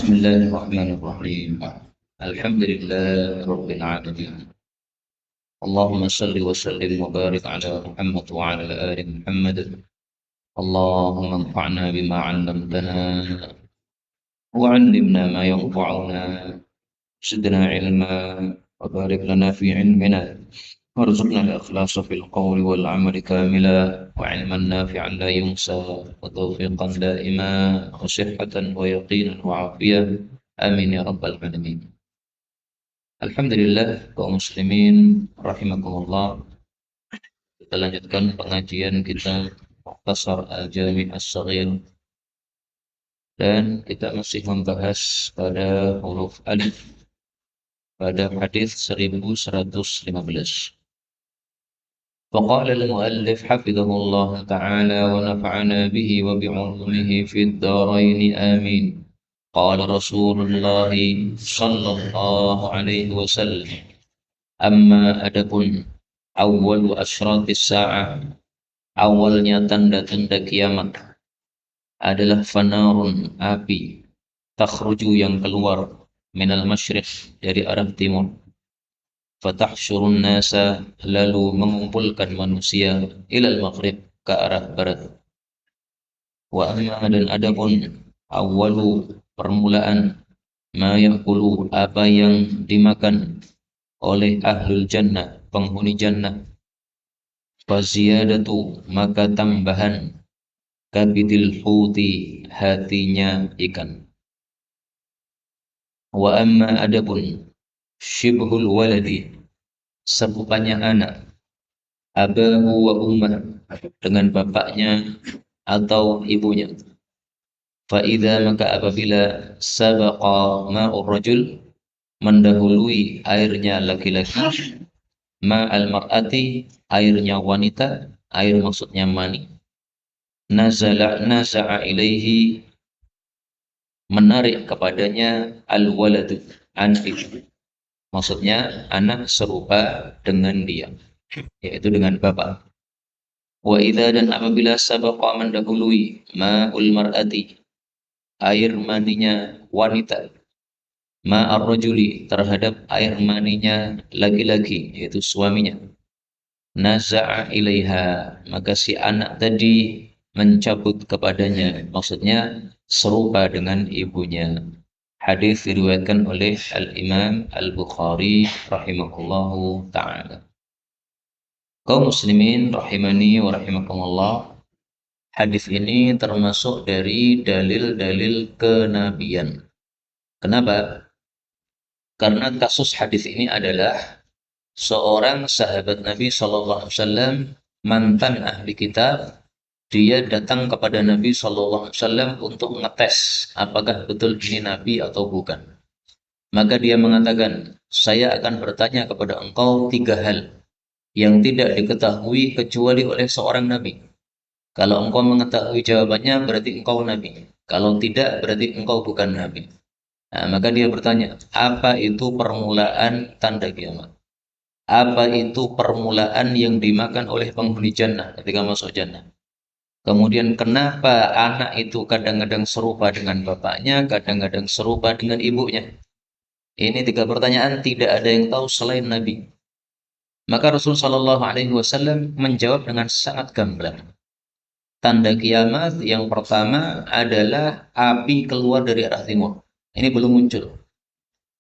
بسم الله الرحمن الرحيم. الحمد لله رب العالمين. اللهم صل وسلم وبارك على محمد وعلى آل محمد. اللهم انفعنا بما علمتنا وعلمنا ما ينفعنا، زدنا علما وبارك لنا في علمنا، وارزقنا الإخلاص في القول والعمل كاملا، وعلما نافعا لا ينسى، وتوفيقا دائما، وصحة ويقينا وعافية. آمين يا رب العالمين. Alhamdulillah kaum muslimin rahimakumullah. Kita lanjutkan pengajian kita Mukhtasar Al-Jami' As-Saghir, dan kita masih membahas pada huruf alif pada hadis 1115. فقال المؤلف حفظه الله تعالى ونفعنا به وبعلومه في الدارين آمين. قال رسول الله صلى الله عليه وسلم: Amma adapun awal asyratis sa'ah, awalnya tanda-tanda kiamat adalah fanarun, api, takhruju yang keluar, minal masyriq, dari arah timur, fatahsyurun nasa, lalu mengumpulkan manusia, ilal maghrib, ke arah barat. Wa amma, dan adapun awalu, permulaan, ma yakulu, apa yang dimakan oleh ahlul jannah, penghuni jannah, faziyadatu, maka tambahan, kabidil huti, hatinya ikan. Wa amma adapun syibhul waladi, serupannya anak, abahu wa ummah, dengan bapaknya atau ibunya. Fa idza, maka apabila sabaqa ma'ur rajul, mendahului airnya laki-laki, ma'al mar'ati, airnya wanita, air maksudnya mani, naza'a ilaihi, menarik kepadanya, al-waladu, anak itu, maksudnya anak serupa dengan dia, yaitu dengan bapak. Wa idza, dan apabila sabaqa, mendahului, ma'ul mar'ati, air maninya wanita, ma'ar rajuli, terhadap air maninya laki-laki, yaitu suaminya, naza'a ilaiha, maka si anak tadi mencabut kepadanya, maksudnya serupa dengan ibunya. Hadis diriwayatkan oleh Al-Imam Al-Bukhari rahimahullahu ta'ala. Kaum muslimin rahimani wa rahimakumullah, hadis ini termasuk dari dalil-dalil kenabian. Kenapa? Karena kasus hadis ini adalah seorang sahabat Nabi SAW, mantan ahli kitab. Dia datang kepada Nabi SAW untuk ngetes apakah betul ini Nabi atau bukan. Maka dia mengatakan, saya akan bertanya kepada engkau 3 hal yang tidak diketahui kecuali oleh seorang Nabi. Kalau engkau mengetahui jawabannya, berarti engkau Nabi. Kalau tidak, berarti engkau bukan Nabi. Nah, maka dia bertanya, apa itu permulaan tanda kiamat? Apa itu permulaan yang dimakan oleh penghuni jannah ketika masuk jannah? Kemudian kenapa anak itu kadang-kadang serupa dengan bapaknya, kadang-kadang serupa dengan ibunya? Ini 3 pertanyaan tidak ada yang tahu selain Nabi. Maka Rasulullah SAW menjawab dengan sangat gamblang. Tanda kiamat yang pertama adalah api keluar dari arah timur. Ini belum muncul.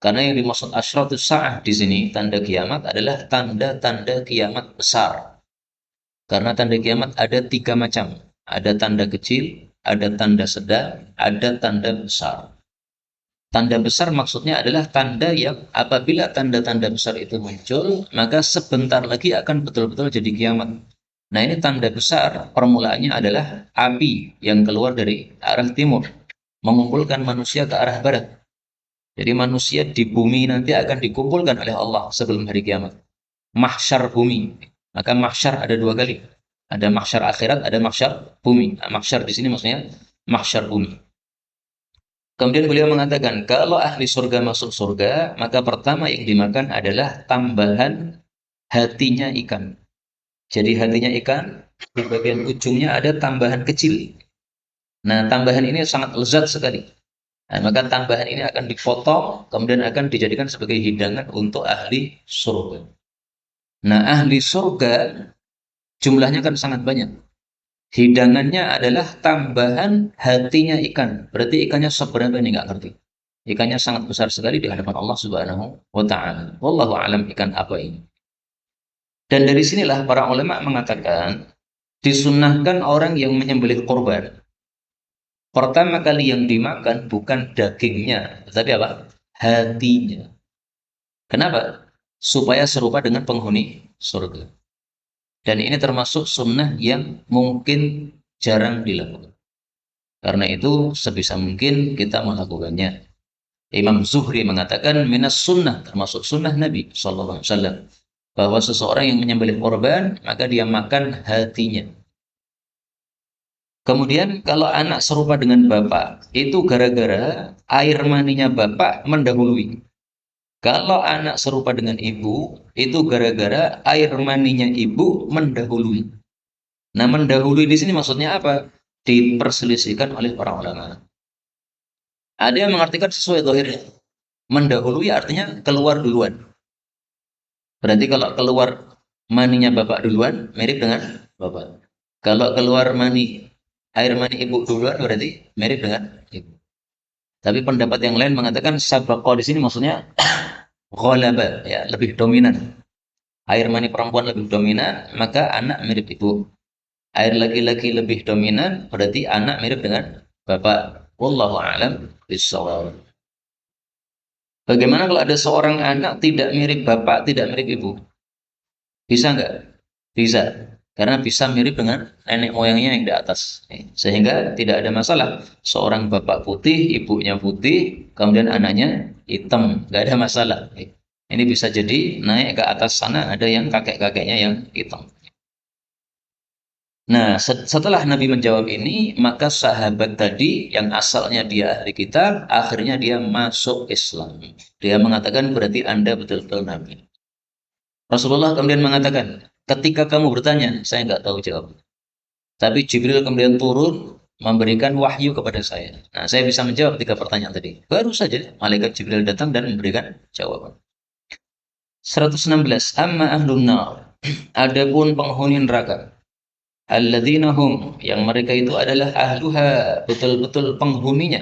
Karena yang dimaksud asyratus sa'ah di sini, tanda kiamat, adalah tanda-tanda kiamat besar. Karena tanda kiamat ada 3 macam. Ada tanda kecil, ada tanda sedang, ada tanda besar. Tanda besar maksudnya adalah tanda yang apabila tanda-tanda besar itu muncul, maka sebentar lagi akan betul-betul jadi kiamat. Nah, ini tanda besar, permulaannya adalah api yang keluar dari arah timur, mengumpulkan manusia ke arah barat. Jadi manusia di bumi nanti akan dikumpulkan oleh Allah sebelum hari kiamat. Mahsyar bumi. Maka mahsyar ada 2 kali. Ada mahsyar akhirat, ada mahsyar bumi. Nah, mahsyar di sini maksudnya mahsyar bumi. Kemudian beliau mengatakan, kalau ahli surga masuk surga, maka pertama yang dimakan adalah tambahan hatinya ikan. Jadi hatinya ikan, di bagian ujungnya ada tambahan kecil. Nah, tambahan ini sangat lezat sekali. Nah, maka tambahan ini akan dipotong, kemudian akan dijadikan sebagai hidangan untuk ahli surga. Nah, ahli surga jumlahnya kan sangat banyak. Hidangannya adalah tambahan hatinya ikan. Berarti ikannya seberapa ini nggak ngerti. Ikannya sangat besar sekali di hadapan Allah Subhanahu wa Ta'ala. Wallahu alam ikan apa ini. Dan dari sinilah para ulama mengatakan disunahkan orang yang menyembelih korban. Pertama kali yang dimakan bukan dagingnya, tetapi apa? Hatinya. Kenapa? Supaya serupa dengan penghuni surga. Dan ini termasuk sunnah yang mungkin jarang dilakukan. Karena itu sebisa mungkin kita melakukannya. Imam Zuhri mengatakan minas sunnah, termasuk sunnah Nabi Sallallahu Alaihi Wasallam, bahwa seseorang yang menyembelih korban maka dia makan hatinya. Kemudian kalau anak serupa dengan bapak, itu gara-gara air maninya bapak mendahului. Kalau anak serupa dengan ibu, itu gara-gara air maninya ibu mendahului. Nah, mendahului di sini maksudnya apa? Diperselisihkan oleh para ulama. Ada yang mengartikan sesuai zahirnya. Mendahului artinya keluar duluan. Berarti kalau keluar maninya bapak duluan, mirip dengan bapak. Kalau keluar air mani ibu duluan, berarti mirip dengan ibu. Tapi pendapat yang lain mengatakan sabaqo di sini maksudnya ghalaba, ya, lebih dominan. Air mani perempuan lebih dominan, maka anak mirip ibu. Air laki-laki lebih dominan, berarti anak mirip dengan bapak. Wallahu a'lam bishawab. Bagaimana kalau ada seorang anak tidak mirip bapak, tidak mirip ibu? Bisa nggak? Bisa. Karena bisa mirip dengan nenek moyangnya yang di atas. Sehingga tidak ada masalah. Seorang bapak putih, ibunya putih, kemudian anaknya hitam. Nggak ada masalah. Ini bisa jadi naik ke atas sana ada yang kakek-kakeknya yang hitam. Nah, setelah Nabi menjawab ini, maka sahabat tadi yang asalnya dia ahli kitab, akhirnya dia masuk Islam. Dia mengatakan berarti Anda betul-betul Nabi. Rasulullah kemudian mengatakan, ketika kamu bertanya, saya nggak tahu jawab. Tapi Jibril kemudian turun memberikan wahyu kepada saya. Nah, saya bisa menjawab 3 pertanyaan tadi. Baru saja malaikat Jibril datang dan memberikan jawaban. 116. Amma ahlun nar. Adapun penghuni neraka. Alladzina hum, yang mereka itu adalah ahluha, betul-betul penghuninya.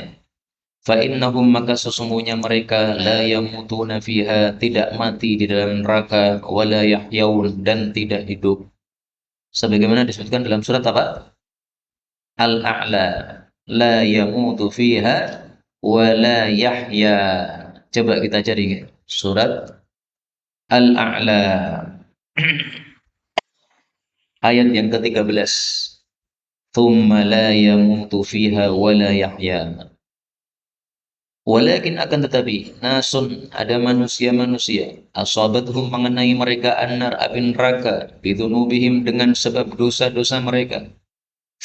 Fa innahum, maka sesungguhnya mereka la yamutuna fiha, tidak mati di dalam neraka, wala yahyaun, dan tidak hidup. Sebagaimana disebutkan dalam surat apa? Al-A'la. La yamutu fiha wala yahya. Coba kita cari surat Al-A'la ayat yang ke-13. Thumma la yamutu fiha wala yahya. Walakin, akan tetapi, nasun, ada manusia-manusia, asabathum, mengenai mereka annar, api neraka, bidunubihim, dengan sebab dosa-dosa mereka.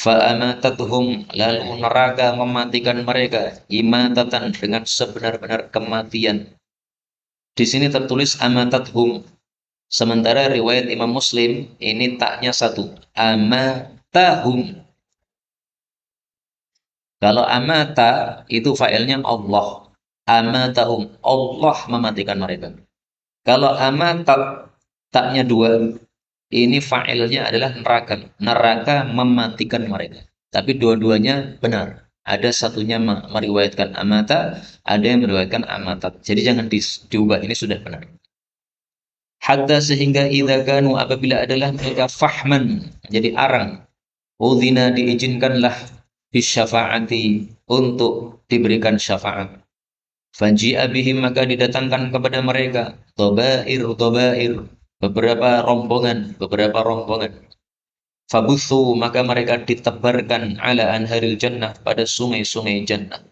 Fa'amatathum, lalu neraka mematikan mereka, imatatan, dengan sebenar-benar kematian. Di sini tertulis amatathum. Sementara riwayat Imam Muslim ini taknya satu, amatahum. Kalau amata itu failnya Allah. Amatahum, Allah mematikan mereka. Kalau amatat taknya dua, ini failnya adalah neraka. Neraka mematikan mereka. Tapi dua-duanya benar. Ada satunya meriwayatkan amata, ada yang meriwayatkan amatat. Jadi jangan diubah, ini sudah benar. Hatta, sehingga idza kanu, apabila adalah mereka fahman, jadi arang, udzina, diizinkanlah bisyafaati, untuk diberikan syafaat. Faji'a bihim, maka didatangkan kepada mereka tobair, beberapa rombongan. Fabuthu, maka mereka ditebarkan ala anharil jannah, pada sungai-sungai jannah.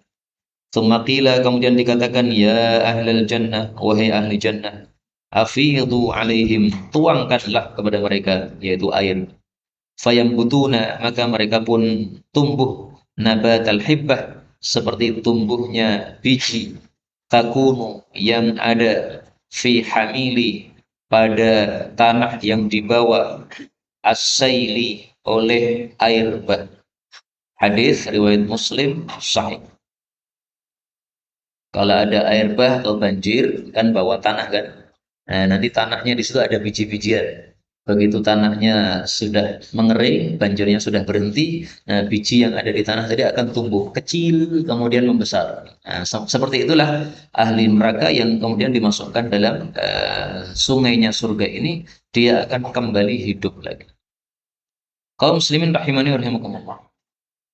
Tsumma qila, kemudian dikatakan, ya ahlal jannah, wahai ahli jannah, afidhu alaihim, tuangkanlah kepada mereka, yaitu air. Fayambutuna, maka mereka pun tumbuh nabatal hibbah, seperti tumbuhnya biji, takunu, yang ada fi hamili, pada tanah yang dibawa as-saili, oleh air bah. Hadis riwayat Muslim sahih. Kalau ada air bah atau banjir, kan bawa tanah kan. Nah, nanti tanahnya di situ ada biji-bijian. Begitu tanahnya sudah mengering, banjirnya sudah berhenti, nah biji yang ada di tanah tadi akan tumbuh kecil, kemudian membesar. Nah, seperti itulah ahli neraka yang kemudian dimasukkan dalam sungainya surga ini, dia akan kembali hidup lagi. Kaum muslimin rahimani wa rahimakumullah.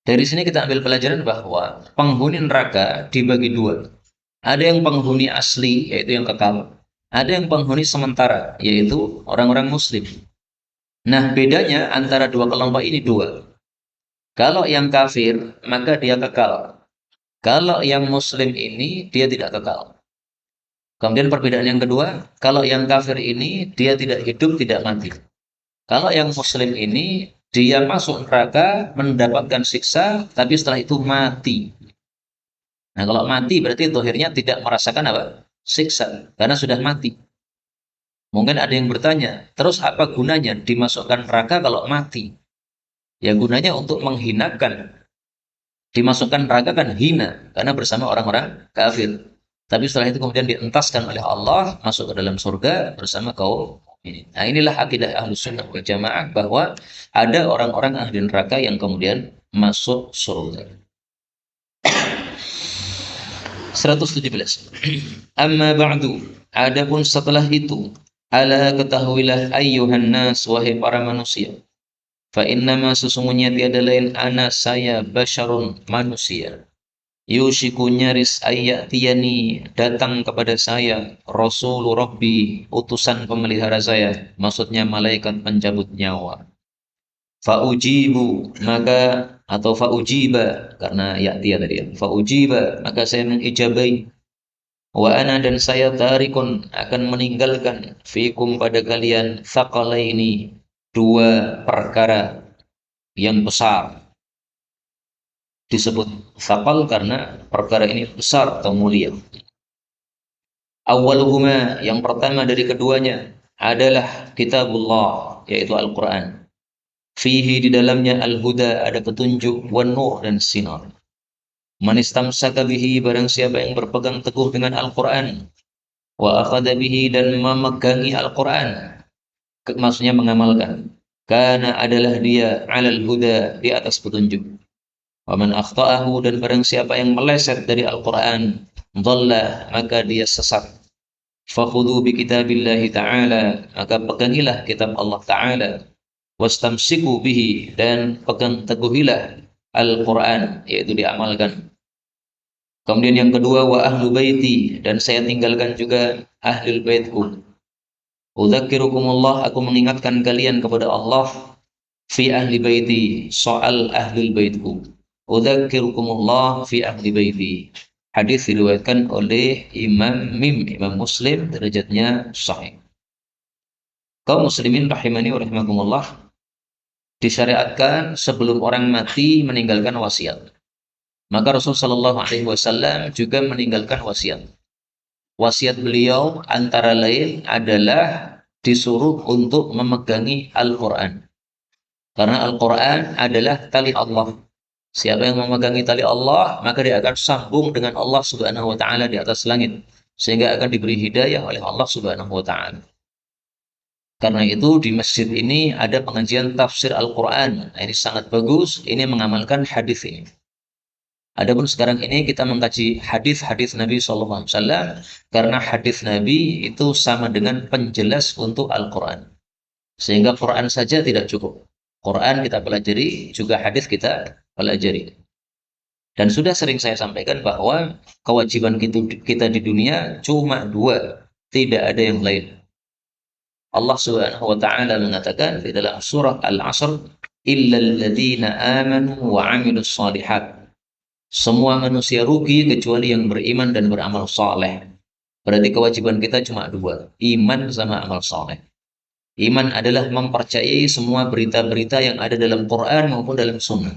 Dari sini kita ambil pelajaran bahwa penghuni neraka dibagi dua. Ada yang penghuni asli, yaitu yang kekal. Ada yang penghuni sementara, yaitu orang-orang muslim. Nah, bedanya antara dua kelompok ini dua. Kalau yang kafir, maka dia kekal. Kalau yang muslim ini, dia tidak kekal. Kemudian perbedaan yang kedua, kalau yang kafir ini, dia tidak hidup, tidak mati. Kalau yang muslim ini, dia masuk neraka, mendapatkan siksa, tapi setelah itu mati. Nah, kalau mati berarti akhirnya tidak merasakan apa? Siksa, karena sudah mati. Mungkin ada yang bertanya, terus apa gunanya dimasukkan neraka kalau mati? Ya gunanya untuk menghinakan. Dimasukkan neraka kan hina, karena bersama orang-orang kafir. Tapi setelah itu kemudian dientaskan oleh Allah, masuk ke dalam surga bersama kaum ini. Nah, inilah akidah Ahlus Sunnah wal Jamaah bahwa ada orang-orang ahli neraka yang kemudian masuk surga. 117. Amma ba'du. Adapun setelah itu, ala ketahuilah ayyuhan nas, wahai para manusia. Fa innama sesungguhnya tiada lain ana saya basyarun manusia. Yushiku nyaris ayatiyani datang kepada saya Rasul Rabbi, utusan pemelihara saya, maksudnya malaikat pencabut nyawa. Faujibu, maka atau faujiba, karena ya tadi ya. Faujiba, maka saya mengijabai. Wa ana, dan saya tarikun akan meninggalkan fikum pada kalian ini dua perkara yang besar. Disebut thaqal karena perkara ini besar atau mulia. Awwaluhuma, yang pertama dari keduanya adalah kitabullah, yaitu Al-Quran. Fihi, di dalamnya al-huda, ada petunjuk, wan nur, dan sinar. Man istamsaka bihi, barang siapa yang berpegang teguh dengan Al-Quran, wa akhadha bihi, dan memegangi Al-Quran, maksudnya mengamalkan, karena adalah dia alal huda, di atas petunjuk. Wa man akhta'ahu, dan barang siapa yang meleset dari Al-Quran, dhalla, maka dia sesat. Fakhudhu bi kitabillahi ta'ala, maka pegangilah kitab Allah Ta'ala. Wastamsiku bihi, dan pegang teguhilah Al-Quran, yaitu diamalkan. Kemudian yang kedua, wa ahlu baiti, dan saya tinggalkan juga ahlul baitku. Udzakirukumullah, aku mengingatkan kalian kepada Allah, fi ahli baiti, soal ahlul baitku. Udzakirukumullah fi ahli baiti. Hadis diriwayatkan oleh Imam Muslim, derajatnya sahih. Kaum muslimin rahimani wa rahimakumullah, disyariatkan sebelum orang mati meninggalkan wasiat. Maka Rasulullah Shallallahu Alaihi Wasallam juga meninggalkan wasiat. Wasiat beliau antara lain adalah disuruh untuk memegangi Al-Quran. Karena Al-Quran adalah tali Allah. Siapa yang memegangi tali Allah, maka dia akan sambung dengan Allah Subhanahu wa Ta'ala di atas langit, sehingga akan diberi hidayah oleh Allah Subhanahu wa Ta'ala. Karena itu di masjid ini ada pengajian tafsir Al-Quran. Nah, ini sangat bagus, ini mengamalkan hadis ini. Adapun sekarang ini kita mengkaji hadis-hadis Nabi SAW, karena hadis Nabi itu sama dengan penjelas untuk Al-Quran. Sehingga Quran saja tidak cukup. Quran kita pelajari, juga hadis kita pelajari. Dan sudah sering saya sampaikan bahwa kewajiban kita di dunia cuma dua, tidak ada yang lain. Allah Subhanahu wa Ta'ala mengatakan di dalam surah Al-Asr, illal ladzina amanu wa 'amilus shalihat. Semua manusia rugi kecuali yang beriman dan beramal saleh. Berarti kewajiban kita cuma dua, iman sama amal saleh. Iman adalah mempercayai semua berita-berita yang ada dalam Quran maupun dalam Sunnah.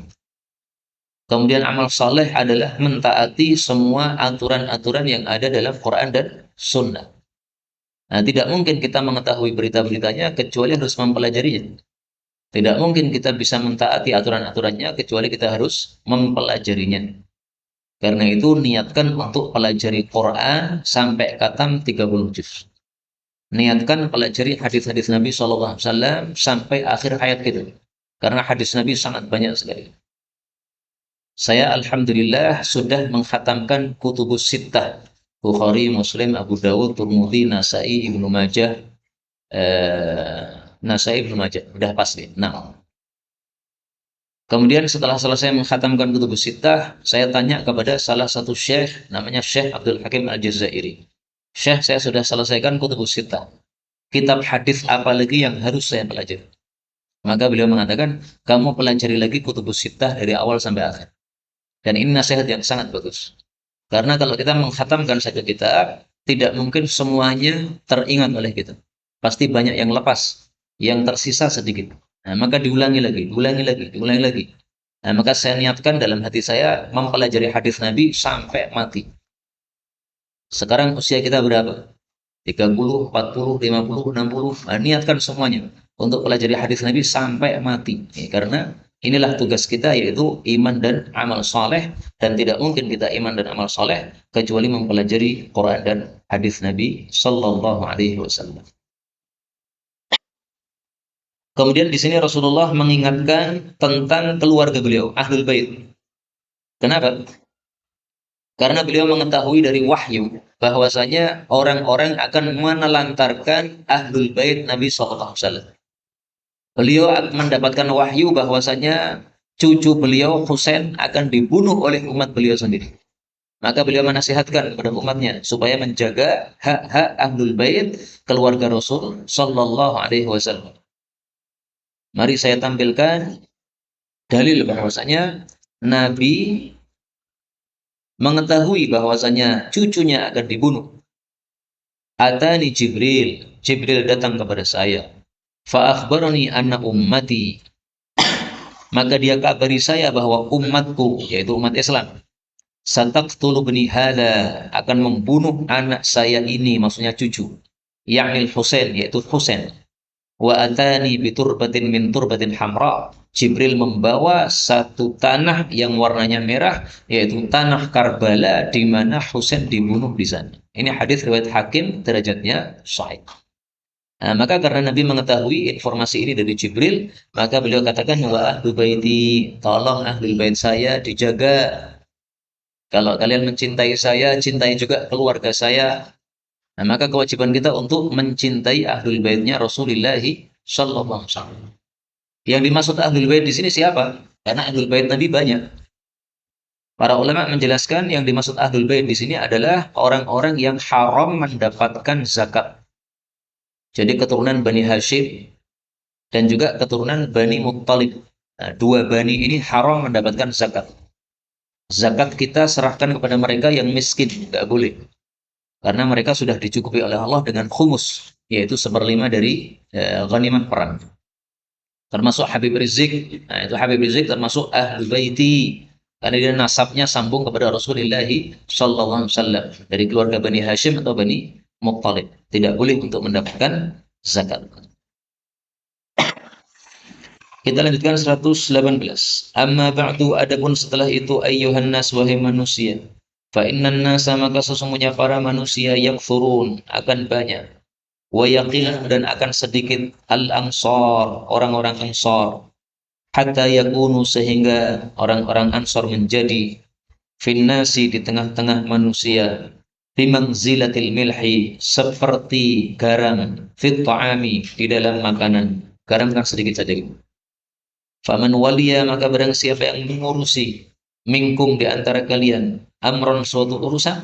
Kemudian amal saleh adalah mentaati semua aturan-aturan yang ada dalam Quran dan Sunnah. Nah, tidak mungkin kita mengetahui berita-beritanya kecuali harus mempelajarinya. Tidak mungkin kita bisa mentaati aturan-aturannya kecuali kita harus mempelajarinya. Karena itu niatkan untuk pelajari Quran sampai khatam 30 juz. Niatkan pelajari hadis-hadis Nabi SAW sampai akhir hayat itu. Karena hadis Nabi sangat banyak sekali. Saya alhamdulillah sudah menghatamkan kutubus sittah. Bukhari, Muslim, Abu Dawud, Turmudi, Nasai, Ibnu Majah, eh, Nasai, Ibnu Majah. Udah pasti. Nah, kemudian setelah selesai menghatamkan kutubus sittah, saya tanya kepada salah satu syekh, namanya Syekh Abdul Hakim Al-Jazairi. Syekh, saya sudah selesaikan kutubus sittah. Kitab hadis apa lagi yang harus saya pelajari? Maka beliau mengatakan, kamu pelajari lagi kutubus sittah dari awal sampai akhir. Dan ini nasihat yang sangat bagus. Karena kalau kita menghatamkan satu kitab, tidak mungkin semuanya teringat oleh kita. Pasti banyak yang lepas, yang tersisa sedikit. Nah, maka diulangi lagi, diulangi lagi, diulangi lagi. Nah, maka saya niatkan dalam hati saya mempelajari hadis Nabi sampai mati. Sekarang usia kita berapa? 30, 40, 50, 60. Nah, niatkan semuanya untuk pelajari hadis Nabi sampai mati. Ya, karena inilah tugas kita, yaitu iman dan amal soleh, dan tidak mungkin kita iman dan amal soleh kecuali mempelajari Quran dan hadis Nabi Sallallahu Alaihi Wasallam. Kemudian di sini Rasulullah mengingatkan tentang keluarga beliau, Ahlul Bait. Kenapa? Karena beliau mengetahui dari wahyu bahwasanya orang-orang akan menelantarkan Ahlul Bait Nabi Sallallahu Alaihi Wasallam. Beliau mendapatkan wahyu bahwasanya cucu beliau Husain akan dibunuh oleh umat beliau sendiri. Maka beliau menasihatkan kepada umatnya supaya menjaga hak-hak Ahlul Bait keluarga Rasul Sallallahu Alaihi Wasallam. Mari saya tampilkan dalil bahwasanya Nabi mengetahui bahwasanya cucunya akan dibunuh. Atani Jibril, Jibril datang kepada saya. Fa akhbarani anna ummati, maka dia kabari saya bahwa umatku, yaitu umat Islam, sataqtulu bani hadza, akan membunuh anak saya ini, maksudnya cucu, yakni Husain, yaitu Husain. Wa atani biturbatin min turbatin hamra, Jibril membawa satu tanah yang warnanya merah, yaitu tanah Karbala di mana Husain dibunuh di sana. Ini hadis riwayat Hakim, derajatnya sahih. Nah, maka karena Nabi mengetahui informasi ini dari Jibril, maka beliau katakan, wa ahlu baiti, tolong ahli bait saya dijaga. Kalau kalian mencintai saya, cintai juga keluarga saya. Nah, maka kewajiban kita untuk mencintai ahlul baitnya Rasulullah Sallallahu Alaihi Wasallam. Yang dimaksud ahlul bait di sini siapa? Karena ahlul bait Nabi banyak. Para ulama menjelaskan yang dimaksud ahlul bait di sini adalah orang-orang yang haram mendapatkan zakat. Jadi keturunan Bani Hashim dan juga keturunan Bani Muttalib. Nah, dua Bani ini haram mendapatkan zakat. Zakat kita serahkan kepada mereka yang miskin, nggak boleh. Karena mereka sudah dicukupi oleh Allah dengan khumus, yaitu 1/5 dari ghanimah perang. Termasuk Habib Rizik. Nah, itu Habib Rizik termasuk ahli baiti, karena dia nasabnya sambung kepada Rasulullah Sallallahu Alaihi Wasallam dari keluarga Bani Hashim atau Bani Muttalib. Tidak boleh untuk mendapatkan zakat. Kita lanjutkan 118. Amma ba'du, adapun setelah itu, ayyuhan nas, wahai manusia. Fa innan nasa, maka sesungguhnya para manusia yang furun akan banyak. Wa yaqil, dan akan sedikit, al-ansar, orang-orang ansar. Hatta yakunu, sehingga orang-orang ansar menjadi finnasi, di tengah-tengah manusia, bimangzilatil milhi, seperti garam, fit ta'ami, di dalam makanan. Garam kan sedikit saja. Faman waliya, maka barang siapa yang mengurusi, minkum, di antara kalian, amron, suatu urusan,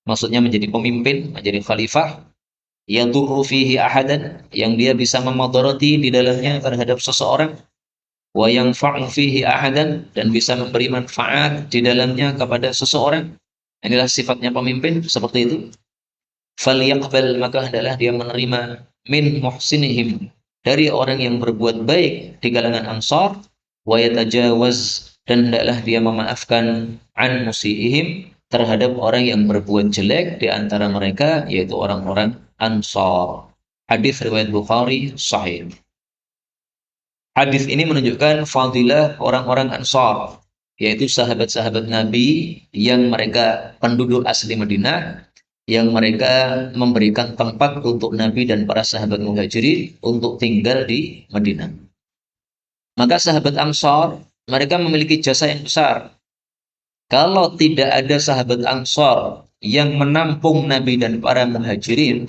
maksudnya menjadi pemimpin, menjadi khalifah, yadurru fihi ahadan, yang dia bisa memudarati di dalamnya terhadap seseorang, wa yanfa'u fihi ahadan, dan bisa memberi manfaat di dalamnya kepada seseorang. Inilah sifatnya pemimpin seperti itu. Falyaqbal, maka hendaklah dia menerima, min muhsinihim, dari orang yang berbuat baik di kalangan ansar, wa yatajawaz, dan hendaklah dia memaafkan, an musiihim, terhadap orang yang berbuat jelek di antara mereka, yaitu orang-orang ansar. Hadis riwayat Bukhari sahih. Hadis ini menunjukkan fadilah orang-orang ansar. yaitu sahabat-sahabat Nabi yang mereka penduduk asli Madinah, yang mereka memberikan tempat untuk Nabi dan para sahabat Muhajirin untuk tinggal di Madinah. Maka sahabat Ansor, mereka memiliki jasa yang besar. Kalau tidak ada sahabat Ansor yang menampung Nabi dan para Muhajirin,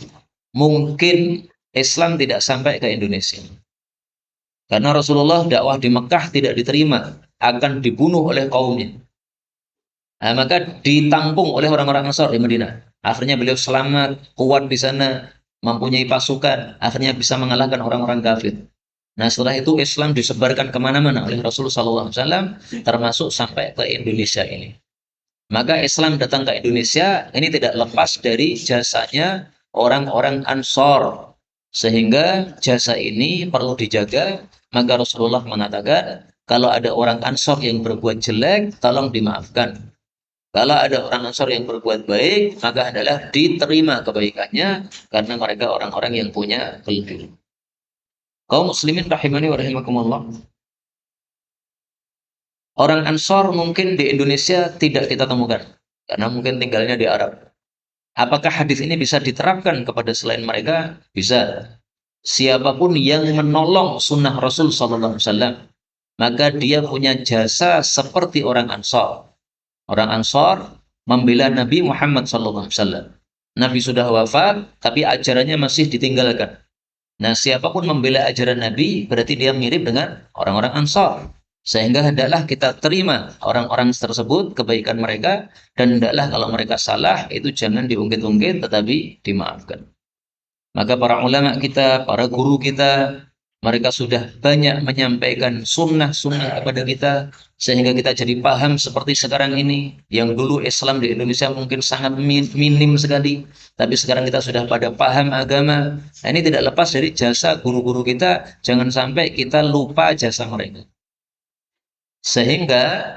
mungkin Islam tidak sampai ke Indonesia. Karena Rasulullah dakwah di Mekah tidak diterima, akan dibunuh oleh kaumnya. Nah, maka ditampung oleh orang-orang Ansor di Madinah. Akhirnya beliau selamat, kuat di sana, mempunyai pasukan, akhirnya bisa mengalahkan orang-orang kafir. Nah, setelah itu Islam disebarkan kemana-mana oleh Rasulullah SAW, termasuk sampai ke Indonesia ini. Maka Islam datang ke Indonesia ini tidak lepas dari jasanya orang-orang Ansor. Sehingga jasa ini perlu dijaga. Maka Rasulullah mengatakan, kalau ada orang Ansor yang berbuat jelek, tolong dimaafkan. Kalau ada orang Ansor yang berbuat baik, maka adalah diterima kebaikannya karena mereka orang-orang yang punya kelebihan. Kaum muslimin rahimani wa rahimakumullah. Orang Ansor mungkin di Indonesia tidak kita temukan karena mungkin tinggalnya di Arab. Apakah hadis ini bisa diterapkan kepada selain mereka? Bisa. Siapapun yang menolong sunnah Rasul Sallallahu Alaihi Wasallam, maka dia punya jasa seperti orang Ansor. Orang Ansor membela Nabi Muhammad Sallallahu Alaihi Wasallam. Nabi sudah wafat, tapi ajarannya masih ditinggalkan. Nah, siapapun membela ajaran Nabi, berarti dia mirip dengan orang-orang Ansor. Sehingga hendaklah kita terima orang-orang tersebut, kebaikan mereka, dan hendaklah kalau mereka salah, itu jangan diungkit-ungkit, tetapi dimaafkan. Maka para ulama kita, para guru kita, mereka sudah banyak menyampaikan sunnah-sunnah kepada kita, sehingga kita jadi paham seperti sekarang ini. Yang dulu Islam di Indonesia mungkin sangat minim sekali, tapi sekarang kita sudah pada paham agama. Nah, ini tidak lepas dari jasa guru-guru kita, jangan sampai kita lupa jasa mereka. Sehingga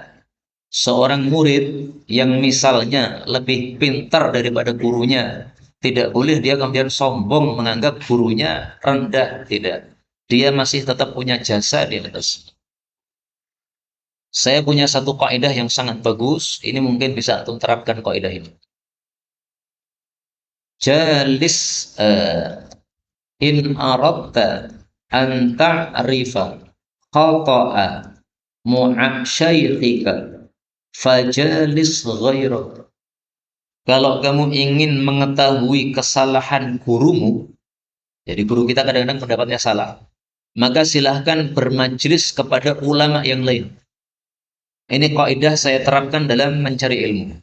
seorang murid yang misalnya lebih pintar daripada gurunya, tidak boleh dia kemudian sombong menganggap gurunya rendah, tidak. Dia masih tetap punya jasa di atas. Saya punya satu kaidah yang sangat bagus, ini mungkin bisa antum terapkan kaidah ini. Jalis in aradta an ta'rifa khata'a mu'asyaikhika fajalis ghairah. Kalau kamu ingin mengetahui kesalahan gurumu, jadi guru kita kadang-kadang pendapatnya salah, maka silahkan bermajlis kepada ulama yang lain. Ini kaidah saya terapkan dalam mencari ilmu.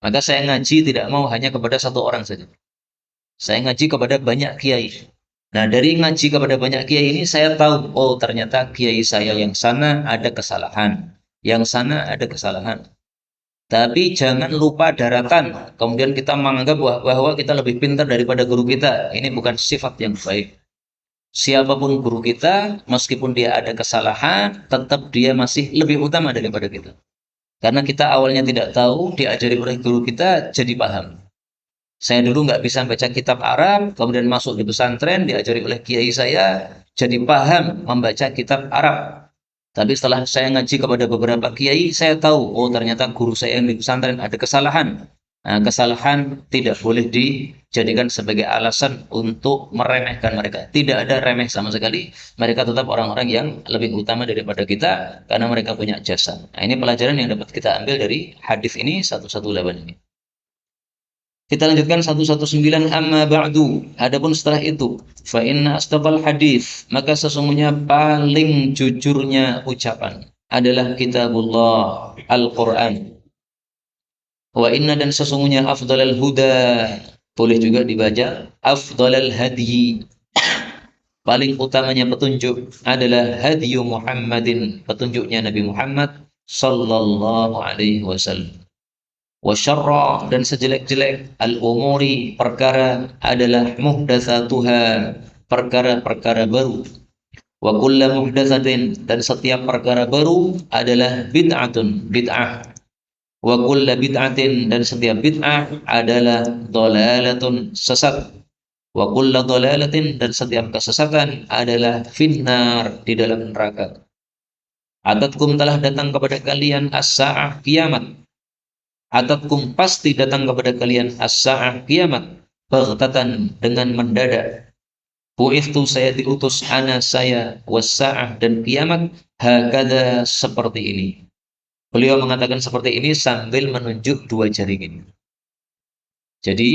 Maka saya ngaji tidak mau hanya kepada satu orang saja. Saya ngaji kepada banyak kiai. Nah, dari ngaji kepada banyak kiai ini saya tahu, oh ternyata kiai saya yang sana ada kesalahan, yang sana ada kesalahan. Tapi jangan lupa daratan. Kemudian kita menganggap bahwa kita lebih pintar daripada guru kita. Ini bukan sifat yang baik. Siapapun guru kita, meskipun dia ada kesalahan, tetap dia masih lebih utama daripada kita. Karena kita awalnya tidak tahu, diajari oleh guru kita, jadi paham. Saya dulu nggak bisa baca kitab Arab, kemudian masuk di pesantren, diajari oleh kiai saya, jadi paham membaca kitab Arab. Tapi setelah saya ngaji kepada beberapa kiai, saya tahu, oh ternyata guru saya yang di pesantren ada kesalahan. Nah, kesalahan tidak boleh dijadikan sebagai alasan untuk meremehkan mereka. Tidak ada remeh sama sekali. Mereka tetap orang-orang yang lebih utama daripada kita karena mereka punya jasa. Nah, ini pelajaran yang dapat kita ambil dari hadis ini 118 ini. Kita lanjutkan 119 amma ba'du. Adapun setelah itu, fa inna astaqal hadis, maka sesungguhnya paling jujurnya ucapan adalah kitabullah Al-Qur'an. Wa inna dan sesungguhnya afdalal huda, boleh juga dibaca afdalal hadi, paling utamanya petunjuk adalah hadiyu Muhammadin, petunjuknya Nabi Muhammad sallallahu alaihi wasallam. Wa syarra dan sejelek-jelek al-umuri perkara adalah muhdatsatuha, perkara-perkara baru. Wa kullu muhdatsatin dan setiap perkara baru adalah bid'atun, bid'ah. Wa kullu bid'atin dan setiap bid'ah adalah dhalalatun, sesat. Wa kullu dhalalatin dan setiap kesesatan adalah finnar, di dalam neraka. Atatkum telah datang kepada kalian as-sa'ah kiamat. Atatkum pasti datang kepada kalian as-sa'ah kiamat. Baghtatan dengan mendadak. Bu'ithtu saya diutus ana saya was-sa'ah dan kiamat hakada seperti ini. Beliau mengatakan seperti ini sambil menunjuk dua jari ini. Jadi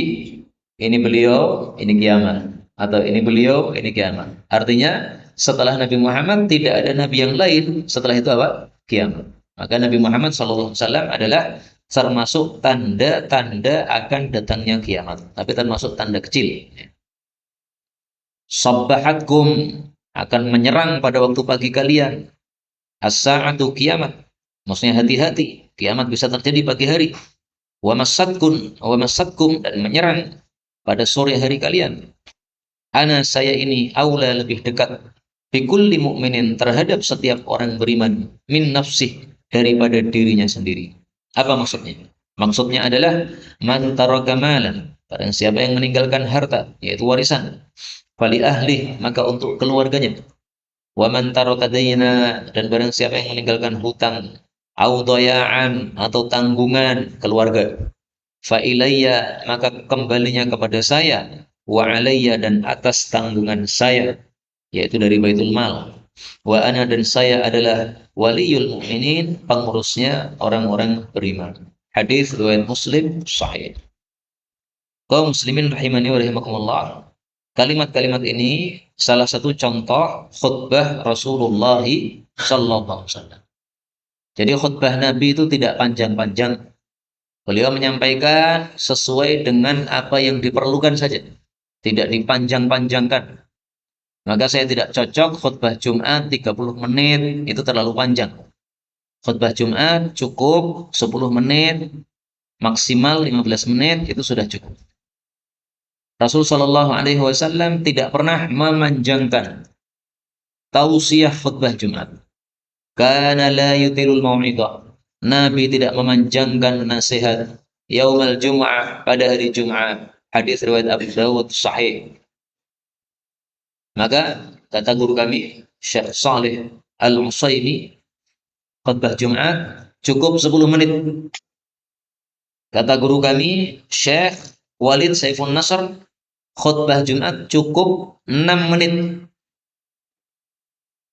ini beliau, ini kiamat. Atau ini beliau, ini kiamat. Artinya setelah Nabi Muhammad tidak ada Nabi yang lain. Setelah itu apa? Kiamat. Maka Nabi Muhammad SAW adalah termasuk tanda-tanda akan datangnya kiamat. Tapi termasuk tanda kecil. Sabbahatkum akan menyerang pada waktu pagi kalian. As-sa'atu kiamat. Maksudnya hati-hati. Kiamat bisa terjadi pagi hari. Wa masatkum dan menyerang pada sore hari kalian. Ana saya ini aula lebih dekat bikulli mu'minin terhadap setiap orang beriman min nafsih daripada dirinya sendiri. Apa maksudnya? Maksudnya adalah man taraka malan, barang siapa yang meninggalkan harta yaitu warisan, fali ahli maka untuk keluarganya. Wa man taraka dayna dan barang siapa yang meninggalkan hutang au dayaan atau tanggungan keluarga, fa ilayya maka kembalinya kepada saya, wa alayya dan atas tanggungan saya yaitu dari baitul mal, wa ana dan saya adalah waliyul mukminin pengurusnya orang-orang beriman. Hadis riwayat Muslim sahih. Kaum muslimin rahimani wa rahimakumullah, kalimat-kalimat ini salah satu contoh khutbah Rasulullah sallallahu alaihi wasallam. Jadi khutbah Nabi itu tidak panjang-panjang. Beliau menyampaikan sesuai dengan apa yang diperlukan saja. Tidak dipanjang-panjangkan. Maka saya tidak cocok khutbah Jumat 30 menit, itu terlalu panjang. Khutbah Jumat cukup 10 menit, maksimal 15 menit, itu sudah cukup. Rasul Shallallahu Alaihi Wasallam tidak pernah memanjangkan tausiah khutbah Jumat. Kana la yutilul mau'idah. Nabi tidak memanjangkan nasihat yaumal Jum'ah pada hari Jumat. Hadis riwayat Abu Dawud sahih. Maka kata guru kami Syekh Saleh Al-Utsaimin, khutbah Jumat cukup 10 menit. Kata guru kami Syekh Walid Saifun Nasr, khutbah Jumat cukup 6 menit.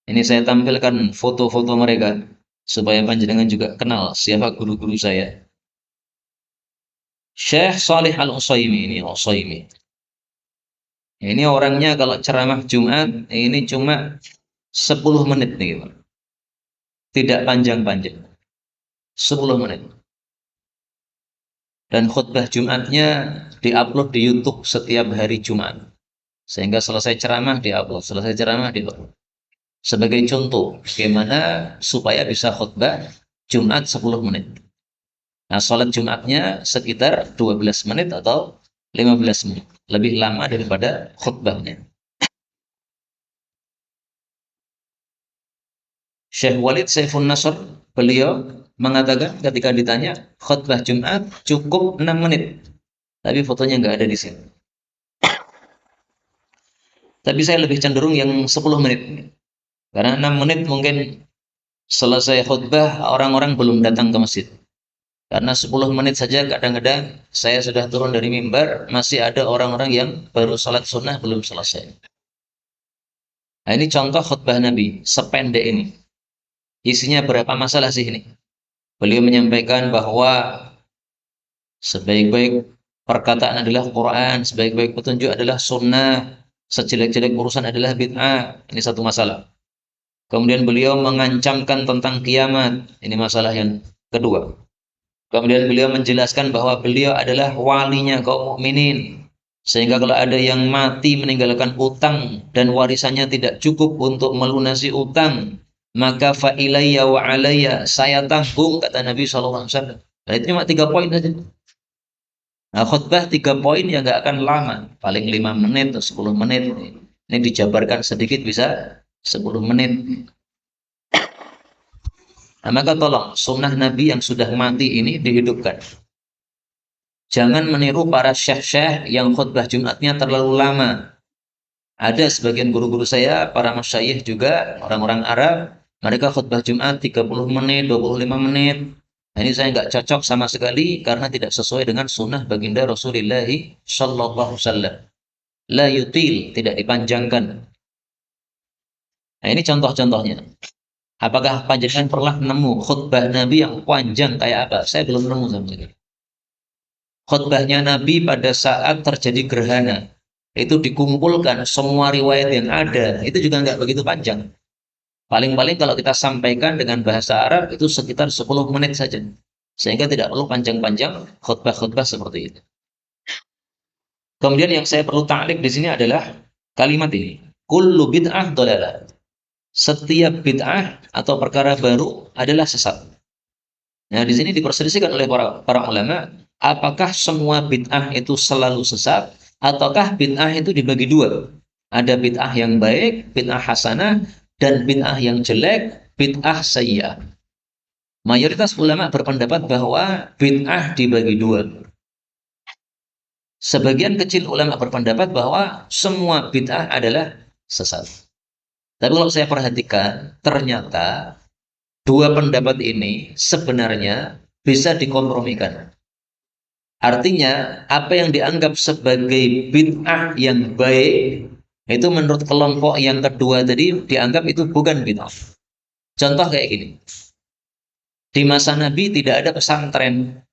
Ini saya tampilkan foto-foto mereka supaya panjenengan juga kenal siapa guru-guru saya. Syekh Saleh Al-Utsaimin ini Utsaimin. Ini orangnya kalau ceramah Jumat ini cuma 10 menit nih, Pak. Tidak panjang-panjang. 10 menit. Dan khutbah Jumatnya diupload di YouTube setiap hari Jumat. Sehingga selesai ceramah diupload, selesai ceramah diupload. Sebagai contoh bagaimana supaya bisa khutbah Jumat 10 menit. Nah, sholat Jumatnya sekitar 12 menit atau 15 menit. Lebih lama daripada khutbahnya. Syekh Walid Saifun Nasr, beliau mengatakan ketika ditanya khutbah Jumat cukup 6 menit. Tapi fotonya nggak ada di sini. Tapi saya lebih cenderung yang 10 menit. Karena 6 menit mungkin selesai khutbah orang-orang belum datang ke masjid. Karena 10 menit saja kadang-kadang saya sudah turun dari mimbar, masih ada orang-orang yang baru salat sunnah belum selesai. Nah, ini contoh khutbah Nabi, sependek ini. Isinya berapa masalah sih ini? Beliau menyampaikan bahwa sebaik-baik perkataan adalah Quran, sebaik-baik petunjuk adalah sunnah, sejelek-jelek urusan adalah bid'ah. Ini satu masalah. Kemudian beliau mengancamkan tentang kiamat. Ini masalah yang kedua. Kemudian beliau menjelaskan bahwa beliau adalah walinya kaum mukminin. Sehingga kalau ada yang mati meninggalkan utang dan warisannya tidak cukup untuk melunasi utang, maka fa ilayya wa alayya, saya tanggung, kata Nabi SAW. Nah, itu cuma 3 poin saja. Nah, khutbah 3 poin yang nggak akan lama, paling 5 menit atau 10 menit. Ini dijabarkan sedikit bisa 10 menit. Nah, maka tolong sunnah Nabi yang sudah mati ini dihidupkan. Jangan meniru para syekh-syekh yang khutbah Jumatnya terlalu lama. Ada sebagian guru-guru saya, para masyayikh juga, orang-orang Arab, Mereka khutbah Jumat 30 menit, 25 menit. Nah, ini saya nggak cocok sama sekali karena tidak sesuai dengan sunnah baginda Rasulullah Shallallahu Alaihi Wasallam. La yutil, tidak dipanjangkan. Nah, ini contoh-contohnya. Apakah panjenengan pernah nemu khutbah Nabi yang panjang kayak apa? Saya belum nemu sama sekali. Khutbahnya Nabi pada saat terjadi gerhana. Itu dikumpulkan semua riwayat yang ada. Itu juga nggak begitu panjang. Paling-paling kalau kita sampaikan dengan bahasa Arab itu sekitar 10 menit saja. Sehingga tidak perlu panjang-panjang khutbah-khutbah seperti itu. Kemudian yang saya perlu ta'liq di sini adalah kalimat ini. Kullu bid'ah dhalalah. Setiap bid'ah atau perkara baru adalah sesat. Nah, di sini diperselisihkan oleh para ulama, apakah semua bid'ah itu selalu sesat, ataukah bid'ah itu dibagi dua? Ada bid'ah yang baik, bid'ah hasanah, dan bid'ah yang jelek, bid'ah sayyi'ah. Mayoritas ulama berpendapat bahwa bid'ah dibagi dua. Sebagian kecil ulama berpendapat bahwa semua bid'ah adalah sesat. Tapi kalau saya perhatikan, ternyata dua pendapat ini sebenarnya bisa dikompromikan. Artinya, apa yang dianggap sebagai bid'ah yang baik, itu menurut kelompok yang kedua tadi, dianggap itu bukan bid'ah. Contoh kayak gini. Di masa Nabi tidak ada pesantren.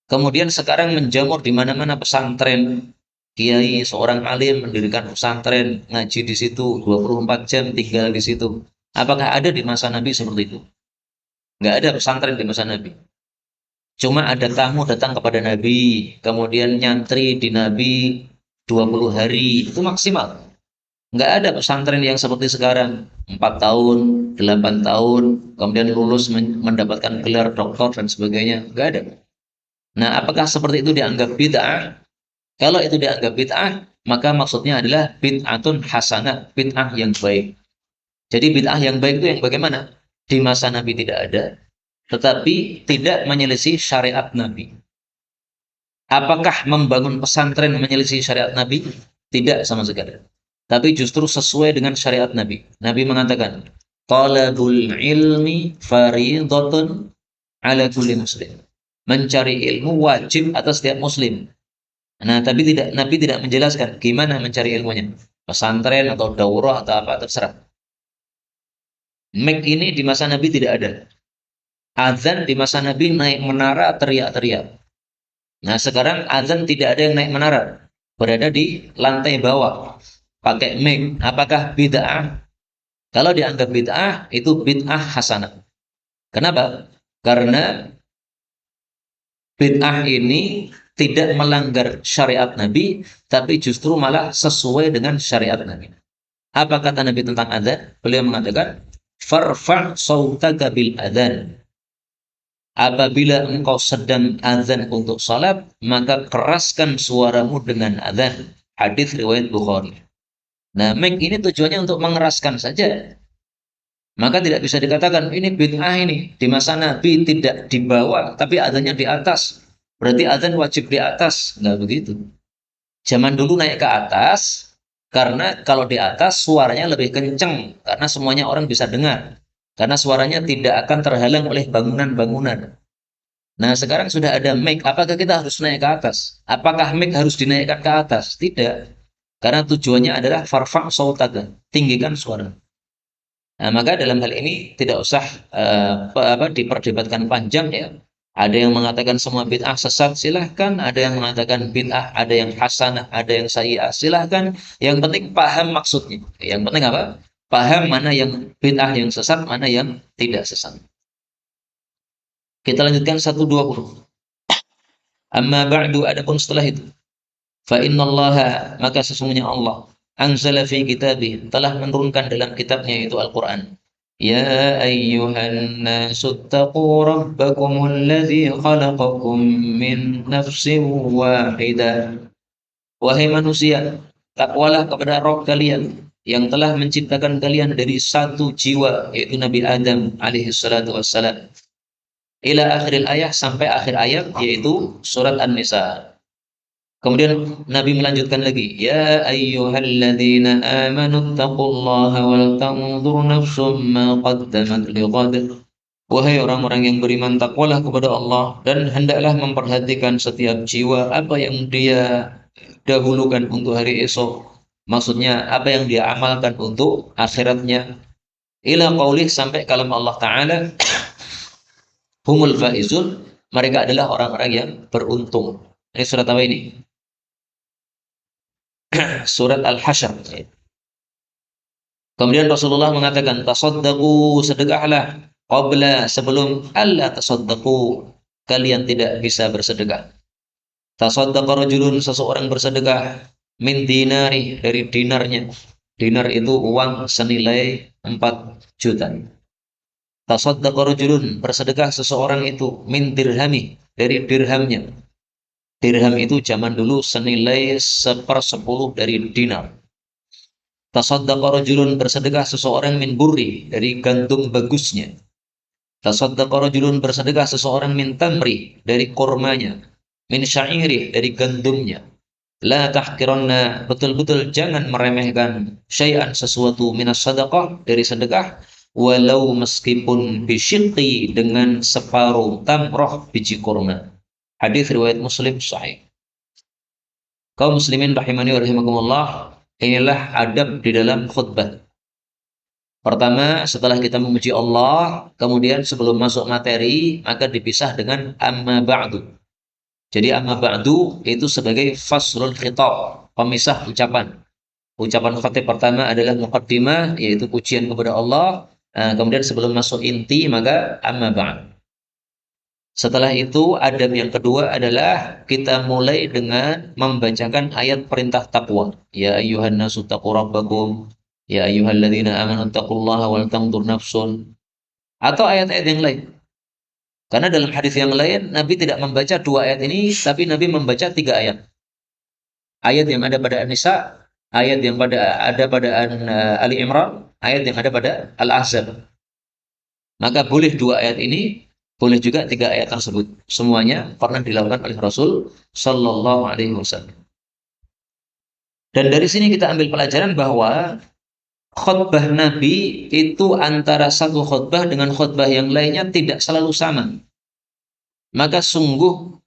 Kemudian sekarang menjamur di mana-mana pesantren. Kiai seorang alim mendirikan pesantren, ngaji di situ 24 jam tinggal di situ. Apakah ada di masa Nabi seperti itu? Nggak ada pesantren di masa Nabi. Cuma ada tamu datang kepada Nabi, kemudian nyantri di Nabi 20 hari, itu maksimal. Nggak ada pesantren yang seperti sekarang, 4 tahun, 8 tahun, kemudian lulus mendapatkan gelar doktor dan sebagainya. Nggak ada. Nah, apakah seperti itu dianggap bid'ah? Kalau itu dianggap bid'ah, maka maksudnya adalah bid'atun hasanah, bid'ah yang baik. Jadi bid'ah yang baik itu yang bagaimana? Di masa Nabi tidak ada, tetapi tidak menyelisih syariat Nabi. Apakah membangun pesantren menyelisih syariat Nabi? Tidak sama sekali. Tapi justru sesuai dengan syariat Nabi. Nabi mengatakan, talabul ilmi faridatun ala kulli muslim. Mencari ilmu wajib atas setiap muslim. Nah, tapi Nabi tidak menjelaskan gimana mencari ilmunya. Pesantren atau daurah atau apa terserah. Mic ini di masa Nabi tidak ada. Azan di masa Nabi naik menara teriak-teriak. Nah, sekarang azan tidak ada yang naik menara. Berada di lantai bawah. Pakai mic. Apakah bid'ah? Kalau dianggap bid'ah, itu bid'ah hasanah. Kenapa? Karena bid'ah ini tidak melanggar syariat Nabi, tapi justru malah sesuai dengan syariat Nabi. Apa kata Nabi tentang adzan? Beliau mengatakan, farfa' sautaka bil adzan. Apabila engkau sedang azan untuk salat, maka keraskan suaramu dengan azan. Hadis riwayat Bukhari. Nah, mic ini tujuannya untuk mengeraskan saja. Maka tidak bisa dikatakan ini bid'ah ini. Di masa Nabi tidak di bawah, tapi azannya di atas. Berarti azan wajib di atas. Nggak begitu. Zaman dulu naik ke atas, karena kalau di atas suaranya lebih kenceng. Karena semuanya orang bisa dengar. Karena suaranya tidak akan terhalang oleh bangunan-bangunan. Nah, sekarang sudah ada mic. Apakah kita harus naik ke atas? Apakah mic harus dinaikkan ke atas? Tidak. Karena tujuannya adalah farfa' sautaka. Tinggikan suara. Nah, maka dalam hal ini tidak usah diperdebatkan panjang ya. Ada yang mengatakan semua bid'ah sesat, silahkan. Ada yang mengatakan bid'ah, ada yang hasanah, ada yang sayyi'ah, silahkan. Yang penting paham maksudnya. Yang penting apa? Paham mana yang bid'ah yang sesat, mana yang tidak sesat. Kita lanjutkan 120. Amma ba'du, adapun setelah itu. Fa innallaha, maka sesungguhnya Allah anzala fi kitabih, telah menurunkan dalam kitabnya yaitu Al-Qur'an. Ya ayyuhan nasu taqu rabbakumul ladzi khalaqakum min nafsin wahidah. Wahai manusia, takwalah kepada Rabb kalian yang telah menciptakan kalian dari satu jiwa, yaitu Nabi Adam alaihi salatu wassalam. Ila akhiril ayat, sampai akhir ayat, yaitu surat An-Nisa. Kemudian Nabi melanjutkan lagi, ya ayyuhalladzina amanu taqullaha wal tanzur nafsum ma qaddamat lighad. Wahai orang-orang yang beriman, takwalah kepada Allah dan hendaklah memperhatikan setiap jiwa apa yang dia dahulukan untuk hari esok. Maksudnya apa yang dia amalkan untuk akhiratnya. Ila qaulih, sampai kalam Allah Ta'ala, humul faizun, mereka adalah orang-orang yang beruntung. Ini surat apa ini? Surat Al-Hasyr. Kemudian Rasulullah mengatakan, tasaddaqu, sedekahlah, qabla, sebelum alla tasaddaqu, kalian tidak bisa bersedekah. Tasaddaqa rajulun, seseorang bersedekah, min dinari, dari dinarnya. Dinar itu uang senilai 4 juta. Tasaddaqa rajulun, bersedekah seseorang itu, min dirhami, dari dirhamnya. Dirham itu zaman dulu senilai 1/10 dari dinar. Tasaddaqa rajulun, bersedekah seseorang, min burri, dari gandum bagusnya. Tasaddaqa rajulun, bersedekah seseorang, min tamri, dari kormanya. Min syairi, dari gandumnya. La tahkiranna, betul-betul jangan meremehkan syai'an, sesuatu, minas sadaqah, dari sedekah, walau meskipun bisyiqqi, dengan separuh tamroh, biji kurma. Hadis riwayat Muslim sahih. Kaum muslimin rahimani wa rahimakumullah, inilah adab di dalam khutbah. Pertama, setelah kita memuji Allah, kemudian sebelum masuk materi, maka dipisah dengan amma ba'du. Jadi amma ba'du itu sebagai faslul khitab, pemisah ucapan. Ucapan khatib pertama adalah muqaddimah, yaitu pujian kepada Allah. Kemudian sebelum masuk inti, maka amma ba'd. Setelah itu, adab yang kedua adalah kita mulai dengan membacakan ayat perintah taqwa. Ya ayyuhan nasu taqu rabbakum, ya ayyuhalladzina amanu taqullaha wal tanzur nafsun. Atau ayat-ayat yang lain. Karena dalam hadis yang lain, Nabi tidak membaca 2 ayat ini, tapi Nabi membaca 3 ayat. Ayat yang ada pada An-Nisa, ayat yang ada pada Ali Imran, ayat yang ada pada Al-Ahzab. Maka boleh 2 ayat ini, boleh juga 3 ayat tersebut. Semuanya pernah dilakukan oleh Rasul Sallallahu Alaihi Wasallam. Dan dari sini kita ambil pelajaran bahwa khutbah Nabi itu antara satu khutbah dengan khutbah yang lainnya tidak selalu sama. Maka sungguh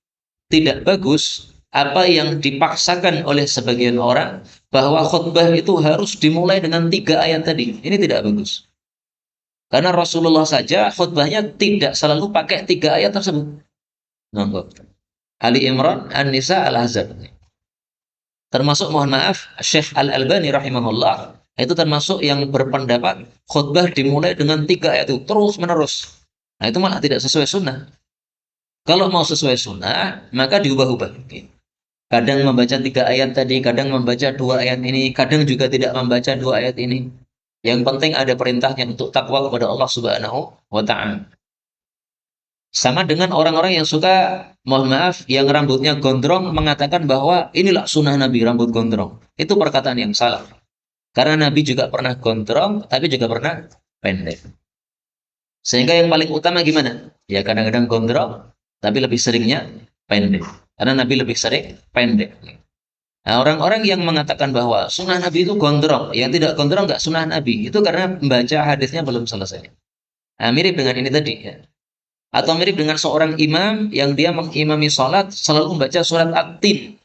tidak bagus apa yang dipaksakan oleh sebagian orang bahwa khutbah itu harus dimulai dengan 3 ayat tadi. Ini tidak bagus. Karena Rasulullah saja khutbahnya tidak selalu pakai 3 ayat tersebut. Ali Imran, An-Nisa, Al-Ahzab. Termasuk, mohon maaf, Syekh Al-Albani rahimahullah, itu termasuk yang berpendapat khutbah dimulai dengan 3 ayat itu terus menerus. Nah, itu malah tidak sesuai sunnah. Kalau mau sesuai sunnah, maka diubah-ubah. Kadang membaca 3 ayat tadi, kadang membaca 2 ayat ini, kadang juga tidak membaca 2 ayat ini. Yang penting ada perintahnya untuk takwa kepada Allah Subhanahu wa Ta'ala. Sama dengan orang-orang yang suka, mohon maaf, yang rambutnya gondrong mengatakan bahwa inilah sunnah Nabi, rambut gondrong. Itu perkataan yang salah. Karena Nabi juga pernah gondrong, tapi juga pernah pendek. Sehingga yang paling utama gimana? Ya kadang-kadang gondrong, tapi lebih seringnya pendek. Karena Nabi lebih sering pendek. Nah, orang-orang yang mengatakan bahwa sunnah Nabi itu gondrong, yang tidak gondrong nggak sunnah Nabi, itu karena membaca hadisnya belum selesai. Nah, mirip dengan ini tadi. Ya. Atau mirip dengan seorang imam yang dia mengimami sholat selalu membaca surat At-Tin.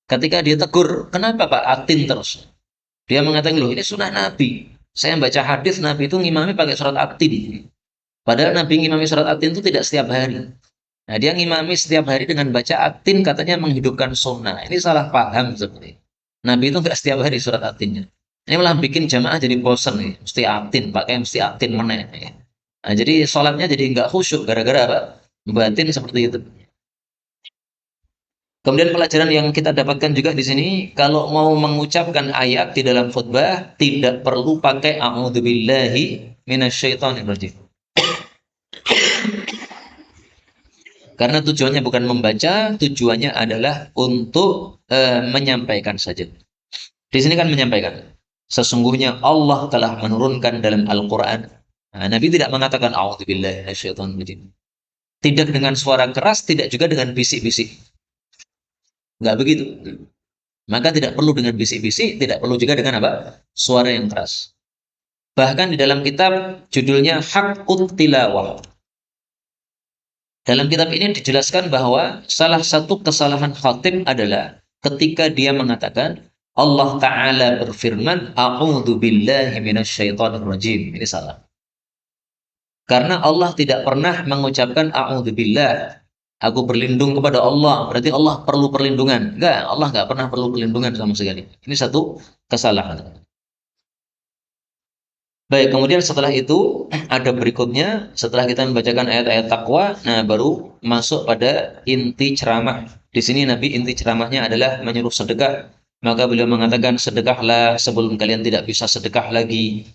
Ketika dia tegur, kenapa Pak At-Tin terus? Dia mengatakan, loh ini sunnah Nabi. Saya membaca hadis Nabi itu ngimami pakai surat At-Tin. Padahal Nabi ngimami surat At-Tin itu tidak setiap hari. Nah, dia ngimami setiap hari dengan baca At-Tin, katanya menghidupkan sunnah. Ini salah paham seperti. Nabi itu nggak setiap hari surat At-Tinnya. Ini malah bikin jamaah jadi bosan nih. Mesti At-Tin, pakai mesti At-Tin mana ya. Nah, jadi sholatnya jadi nggak khusyuk gara-gara apa? Batin seperti itu. Kemudian pelajaran yang kita dapatkan juga di sini, kalau mau mengucapkan ayat di dalam khutbah tidak perlu pakai a'udzubillahi minasyaitonirrajim. Karena tujuannya bukan membaca, tujuannya adalah untuk menyampaikan saja. Di sini kan menyampaikan. Sesungguhnya Allah telah menurunkan dalam Al-Quran. Nah, Nabi tidak mengatakan a'udzubillahi minasyaitonirrajim. Tidak dengan suara keras, tidak juga dengan bisik-bisik. Nggak begitu. Maka tidak perlu dengan bisik-bisik, tidak perlu juga dengan apa? Suara yang keras. Bahkan di dalam kitab judulnya Haqqut Tilawah. Dalam kitab ini dijelaskan bahwa salah satu kesalahan khatib adalah ketika dia mengatakan Allah Ta'ala berfirman, A'udhu billahi minasyaitonir rajim. Ini salah. Karena Allah tidak pernah mengucapkan A'udhu billah. Aku berlindung kepada Allah. Berarti Allah perlu perlindungan. Enggak, Allah enggak pernah perlu perlindungan sama sekali. Ini satu kesalahan. Baik, kemudian setelah itu ada berikutnya, setelah kita membacakan ayat-ayat takwa, nah baru masuk pada inti ceramah. Di sini Nabi inti ceramahnya adalah menyuruh sedekah. Maka beliau mengatakan sedekahlah sebelum kalian tidak bisa sedekah lagi.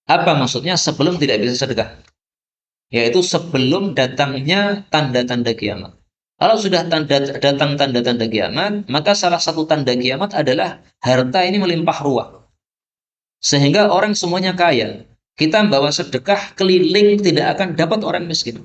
Apa maksudnya sebelum tidak bisa sedekah? Yaitu sebelum datangnya tanda-tanda kiamat. Kalau sudah datang tanda-tanda kiamat, maka salah satu tanda kiamat adalah harta ini melimpah ruah. Sehingga orang semuanya kaya. Kita bawa sedekah keliling tidak akan dapat orang miskin.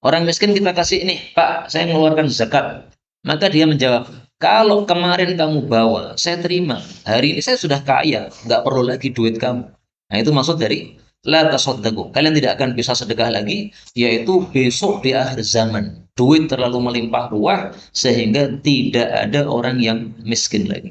Orang miskin kita kasih ini, Pak, saya mengeluarkan zakat. Maka dia menjawab, kalau kemarin kamu bawa, saya terima. Hari ini saya sudah kaya, nggak perlu lagi duit kamu. Nah itu maksud dari la tasaddaqu. Kalian tidak akan bisa sedekah lagi, yaitu besok di akhir zaman. Duit terlalu melimpah ruah sehingga tidak ada orang yang miskin lagi.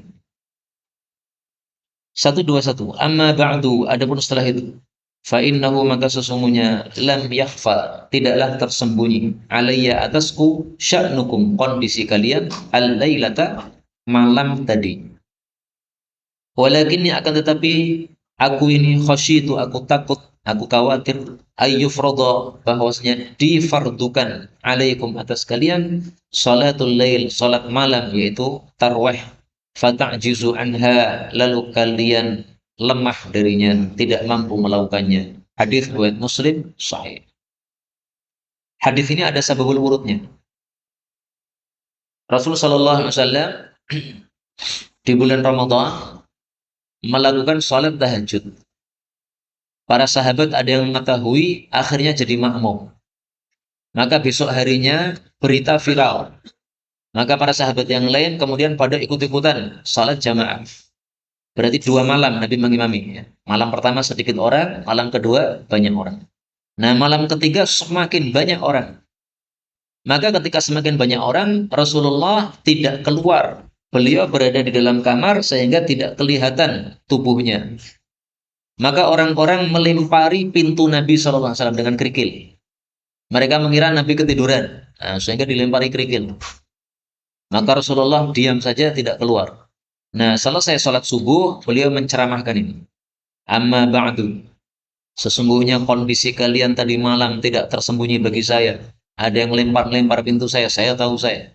121. Amma ba'du, adapun setelah itu, fa innahu maka sesungguhnya lam yakhfa, tidaklah tersembunyi alayya atasku sya'nukum, kondisi kalian al-lailata, malam tadi. Walakin akan tetapi aku ini khasyitu, aku takut, aku khawatir ayyufrada, bahwasanya difardukan alaikum atas kalian salatul lail, salat malam, yaitu tarawih. Fata'jizu anha, lalu kalian lemah darinya, tidak mampu melakukannya. Hadis riwayat Muslim sahih. Hadis ini ada sababul wurudnya. Rasul sallallahu alaihi wasallam di bulan Ramadan melakukan salat tahajud. Para sahabat ada yang mengetahui, akhirnya jadi makmum. Maka besok harinya berita viral. Maka para sahabat yang lain kemudian pada ikut-ikutan salat jamaah. Berarti 2 malam Nabi mengimami. Ya. Malam pertama sedikit orang, malam kedua banyak orang. Nah, malam ketiga semakin banyak orang. Maka ketika semakin banyak orang, Rasulullah tidak keluar. Beliau berada di dalam kamar sehingga tidak kelihatan tubuhnya. Maka orang-orang melempari pintu Nabi SAW dengan kerikil. Mereka mengira Nabi ketiduran, nah, sehingga dilempari kerikil. Maka Rasulullah diam saja, tidak keluar. Nah, selesai sholat subuh, beliau menceramahkan ini. Amma ba'du, sesungguhnya kondisi kalian tadi malam tidak tersembunyi bagi saya. Ada yang lempar-lempar pintu saya tahu saya.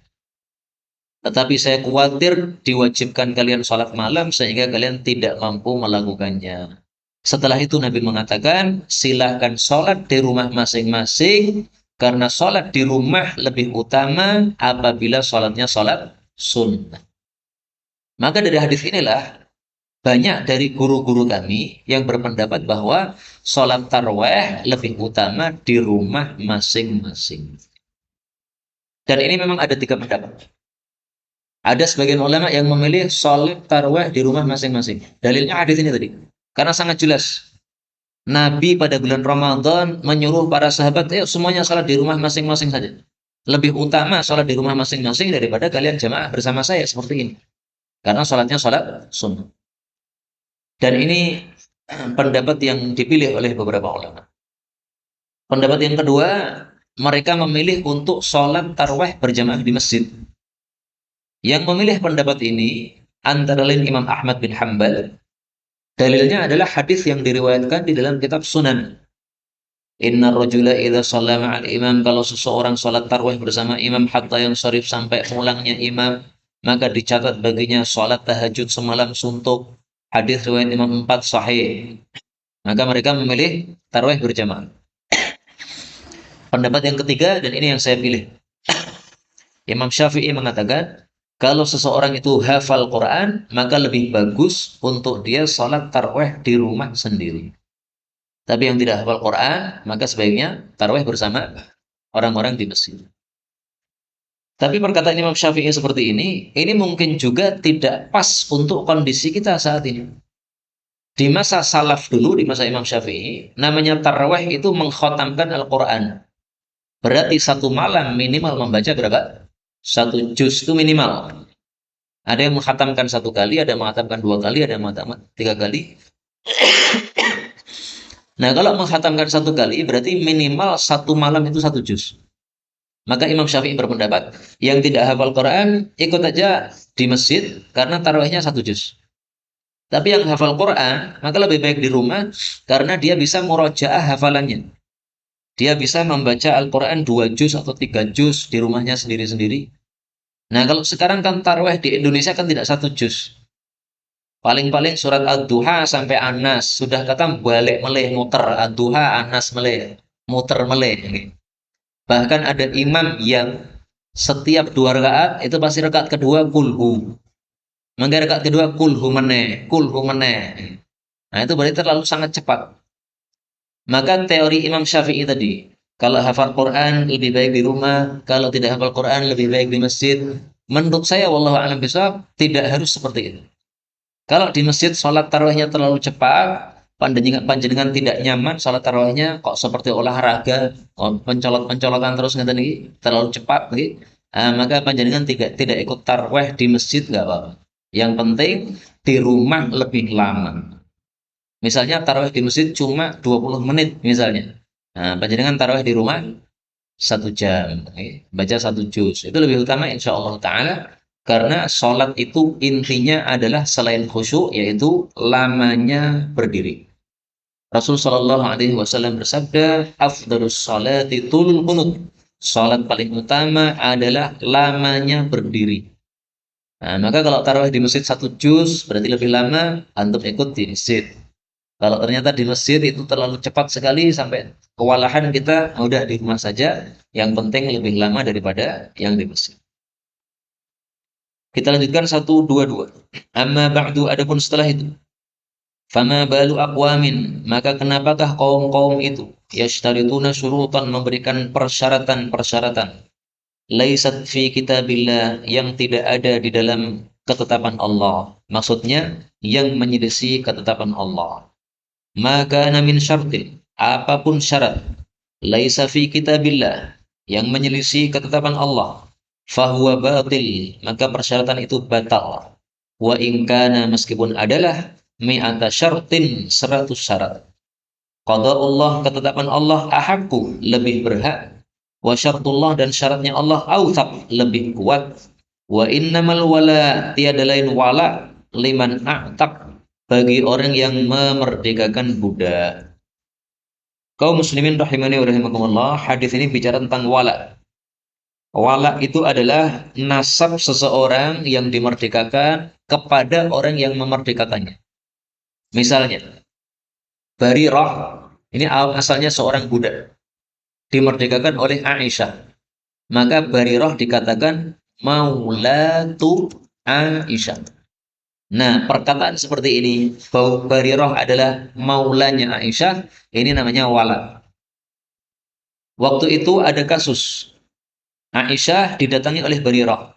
Tetapi saya khawatir diwajibkan kalian sholat malam sehingga kalian tidak mampu melakukannya. Setelah itu Nabi mengatakan, silahkan sholat di rumah masing-masing, karena sholat di rumah lebih utama apabila sholatnya sholat sunnah. Maka dari hadis inilah, banyak dari guru-guru kami yang berpendapat bahwa sholat tarawih lebih utama di rumah masing-masing. Dan ini memang ada 3 pendapat. Ada sebagian ulama yang memilih sholat tarawih di rumah masing-masing. Dalilnya hadis ini tadi. Karena sangat jelas. Nabi pada bulan Ramadan menyuruh para sahabat, ayo semuanya sholat di rumah masing-masing saja. Lebih utama sholat di rumah masing-masing daripada kalian jamaah bersama saya seperti ini. Karena sholatnya sholat sunnah. Dan ini pendapat yang dipilih oleh beberapa ulama. Pendapat yang kedua, mereka memilih untuk sholat tarawih berjamaah di masjid. Yang memilih pendapat ini antara lain Imam Ahmad bin Hanbal. Dalilnya adalah hadis yang diriwayatkan di dalam kitab Sunan. Inna rajula idza shalla ma'al imam, kalau seseorang sholat tarawih bersama imam hatta yang syarif, sampai pulangnya imam, maka dicatat baginya sholat tahajud semalam suntuk. Hadis riwayat Imam 4 sahih. Maka mereka memilih tarawih berjamaah. Pendapat yang ketiga, dan ini yang saya pilih, Imam Syafi'i mengatakan, kalau seseorang itu hafal Quran, maka lebih bagus untuk dia sholat tarawih di rumah sendiri. Tapi yang tidak hafal Quran, maka sebaiknya tarawih bersama orang-orang di masjid. Tapi perkataan Imam Syafi'i seperti ini mungkin juga tidak pas untuk kondisi kita saat ini. Di masa salaf dulu, di masa Imam Syafi'i, namanya tarawih itu mengkhatamkan Al-Quran. Berarti satu malam minimal membaca berapa? Satu juz itu minimal. Ada yang mengkhatamkan satu kali, ada yang mengkhatamkan dua kali, ada yang mengkhatamkan tiga kali. Nah, kalau mengkhatamkan satu kali, berarti minimal satu malam itu satu juz. Maka Imam Syafi'i berpendapat, yang tidak hafal Quran, ikut aja di masjid, karena tarawihnya satu juz. Tapi yang hafal Quran, maka lebih baik di rumah, karena dia bisa murojaah hafalannya. Dia bisa membaca Al-Quran 2 juz atau 3 juz di rumahnya sendiri-sendiri. Nah, kalau sekarang kan tarawih di Indonesia kan tidak satu juz. Paling-paling surat Ad-Duha sampai Anas. Sudah kata balik meleh muter. Ad-Duha, Anas meleh. Muter meleh. Bahkan ada imam yang setiap 2 rakaat itu pasti rakaat kedua kulhu. Maka rakaat kedua kulhu meneh, kulhu meneh. Nah, itu berarti terlalu sangat cepat. Maka teori Imam Syafi'i tadi, kalau hafal Quran lebih baik di rumah, kalau tidak hafal Quran lebih baik di masjid. Menurut saya, wallahu a'lam bishawab, tidak harus seperti itu. Kalau di masjid sholat tarawihnya terlalu cepat, panjenengan tidak nyaman sholat tarawihnya kok seperti olahraga, pencolot-pencolotan terus ngeten iki, terlalu cepat nggih. Maka panjenengan tidak ikut tarawih di masjid nggak apa-apa. Yang penting di rumah lebih lama. Misalnya tarawih di masjid cuma 20 menit misalnya. Nah, panjenengan tarawih di rumah 1 jam, baca 1 juz. Itu lebih utama insya Allah Ta'ala. Karena sholat itu intinya adalah selain khusyuk, yaitu lamanya berdiri. Rasul Shallallahu Alaihi Wasallam bersabda, "Afdalus sholati tulul qunut." Sholat paling utama adalah lamanya berdiri. Nah, maka kalau tarawih di masjid 1 juz berarti lebih lama, antum ikut di masjid. Kalau ternyata di masjid itu terlalu cepat sekali sampai kewalahan kita, udah di rumah saja. Yang penting lebih lama daripada yang di masjid. Kita lanjutkan 122. Amma ba'du, adapun setelah itu. Fama balu aqwamin, maka kenapakah kaum-kaum itu yashtarituna syurutan, memberikan persyaratan-persyaratan, laisat fi kitabillah, yang tidak ada di dalam ketetapan Allah. Maksudnya yang menyelisih ketetapan Allah. Maka namin syartin, apapun syarat, laisa fi kitabillah, yang menyelisih ketetapan Allah, fahuwa batil, maka persyaratan itu batal. Wa in kana, meskipun adalah mi'ata syartin, 100 syarat. Qada'ullah, ketetapan Allah, ahaku, lebih berhak. Wa syartullah, dan syaratnya Allah, awthaq, lebih kuat. Wa innamal wala, tiada lain wala, liman a'taq, bagi orang yang memerdekakan budak. Kaum muslimin rahimani wa rahimakumullah, hadis ini bicara tentang wala. Wala itu adalah nasab seseorang yang dimerdekakan kepada orang yang memerdekakannya. Misalnya, Barirah, ini asalnya seorang budak, dimerdekakan oleh Aisyah. Maka Barirah dikatakan maulatu Aisyah. Nah, perkataan seperti ini, bahwa Barirah adalah maulanya Aisyah, ini namanya wala. Waktu itu ada kasus, Aisyah didatangi oleh Barirah.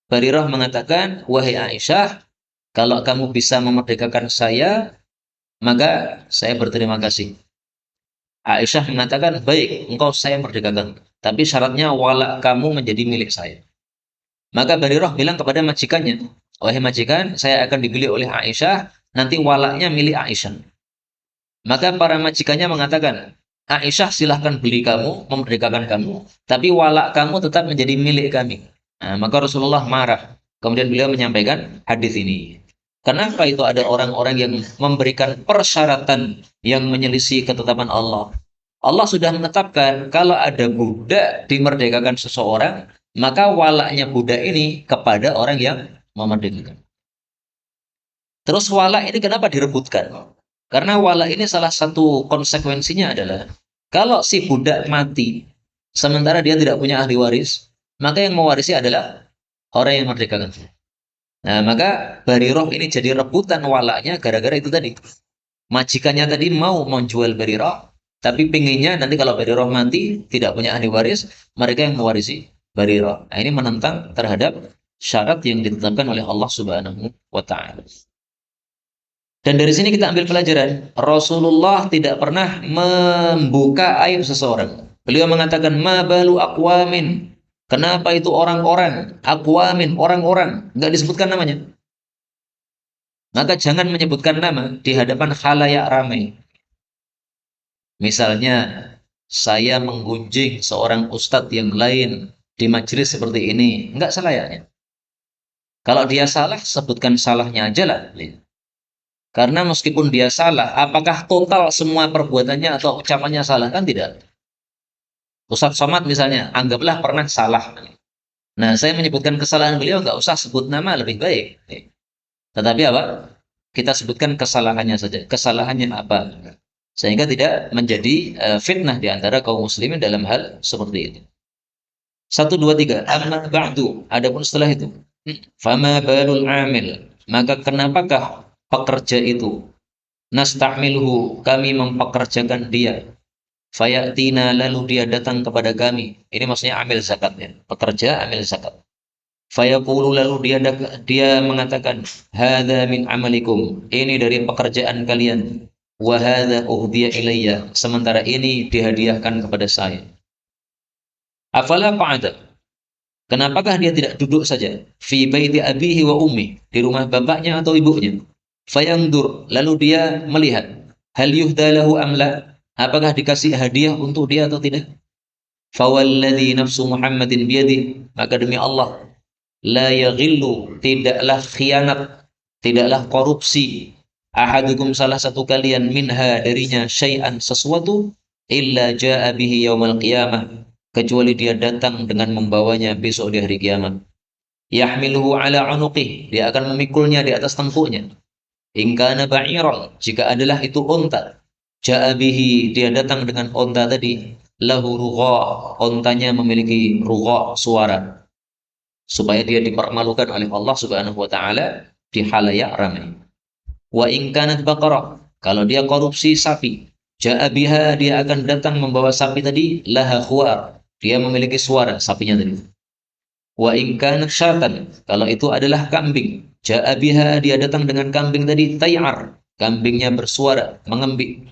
Barirah mengatakan, wahai Aisyah, kalau kamu bisa memerdekakan saya, maka saya berterima kasih. Aisyah mengatakan, baik, engkau saya merdekakan, tapi syaratnya wala kamu menjadi milik saya. Maka Barirah bilang kepada majikannya, wahai majikan, saya akan dibeli oleh Aisyah, nanti walaknya milik Aisyah. Maka para majikannya mengatakan, Aisyah silahkan beli kamu, memerdekakan kamu, tapi walak kamu tetap menjadi milik kami. Nah, maka Rasulullah marah. Kemudian beliau menyampaikan hadis ini. Kenapa itu ada orang-orang yang memberikan persyaratan yang menyelisih ketetapan Allah? Allah sudah menetapkan kalau ada budak dimerdekakan seseorang, maka walaknya budak ini kepada orang yang memerdekakan. Terus walak ini kenapa direbutkan? Karena walak ini salah satu konsekuensinya adalah kalau si budak mati sementara dia tidak punya ahli waris, maka yang mewarisi adalah orang yang memerdekakan. Nah, maka Barirah ini jadi rebutan walaknya gara-gara itu tadi. Majikannya tadi mau menjual Barirah, tapi pinginnya nanti kalau Barirah mati tidak punya ahli waris, mereka yang mewarisi Barirah. Nah, ini menentang terhadap syarat yang ditetapkan oleh Allah Subhanahu wa taala. Dan dari sini kita ambil pelajaran, Rasulullah tidak pernah membuka aib seseorang. Beliau mengatakan, ma balu aqwamin. Kenapa itu orang-orang? Aqwamin, orang-orang. Nggak disebutkan namanya. Maka jangan menyebutkan nama di hadapan khalayak ramai. Misalnya, saya menggunjing seorang ustadz yang lain di majelis seperti ini. Nggak selayaknya. Kalau dia salah, sebutkan salahnya aja lah. Karena meskipun dia salah, apakah total semua perbuatannya atau ucapannya salah? Kan tidak. Ustadz Somad misalnya, anggaplah pernah salah. Nah, saya menyebutkan kesalahan beliau, nggak usah sebut nama, lebih baik. Tetapi apa? Kita sebutkan kesalahannya saja. Kesalahannya apa? Sehingga tidak menjadi fitnah di antara kaum muslimin dalam hal seperti itu. 1, 2, 3. Amma ba'du. Adapun setelah itu. Fama balul amil. Maka kenapakah pekerja itu? Nasta'milhu. Kami mempekerjakan dia. Fayatina, lalu dia datang kepada kami. Ini maksudnya amil zakatnya. Pekerja amil zakat. Fayaqulu, lalu dia mengatakan, hadza min amalikum. Ini dari pekerjaan kalian. Wa hadza uhdiya ilayya. Sementara ini dihadiahkan kepada saya. Afala qa'ada. Kenapakah dia tidak duduk saja? Fi baiti abihi wa ummi. Di rumah bapaknya atau ibunya. Fayandur. Lalu dia melihat. Hal yuhda lahu amla. Apakah dikasih hadiah untuk dia atau tidak? Fawalladhi nafsu Muhammadin biyadih. Maka demi Allah, la yaghillu, tidaklah khianat, tidaklah korupsi, ahadukum, salah satu kalian, minha, darinya, syai'an, sesuatu, illa ja'a bihi yaumal qiyamah, kecuali dia datang dengan membawanya besok di hari kiamat. Yahmiluhu ala unuqih, dia akan memikulnya di atas tengkuknya. In kana ba'iran, jika adalah itu unta, ja'a bihi, dia datang dengan unta tadi, lahu rugha, untanya memiliki rugha, suara, supaya dia dipermalukan oleh Allah Subhanahu wa taala di halayak ramai. Wa in kanat baqarah, kalau dia korupsi sapi, ja'a biha, dia akan datang membawa sapi tadi, laha khuar, dia memiliki suara sapinya tadi. Wa in kanat syatan, kalau itu adalah kambing, ja'a biha, dia datang dengan kambing tadi, tay'ar, kambingnya bersuara, mengembik.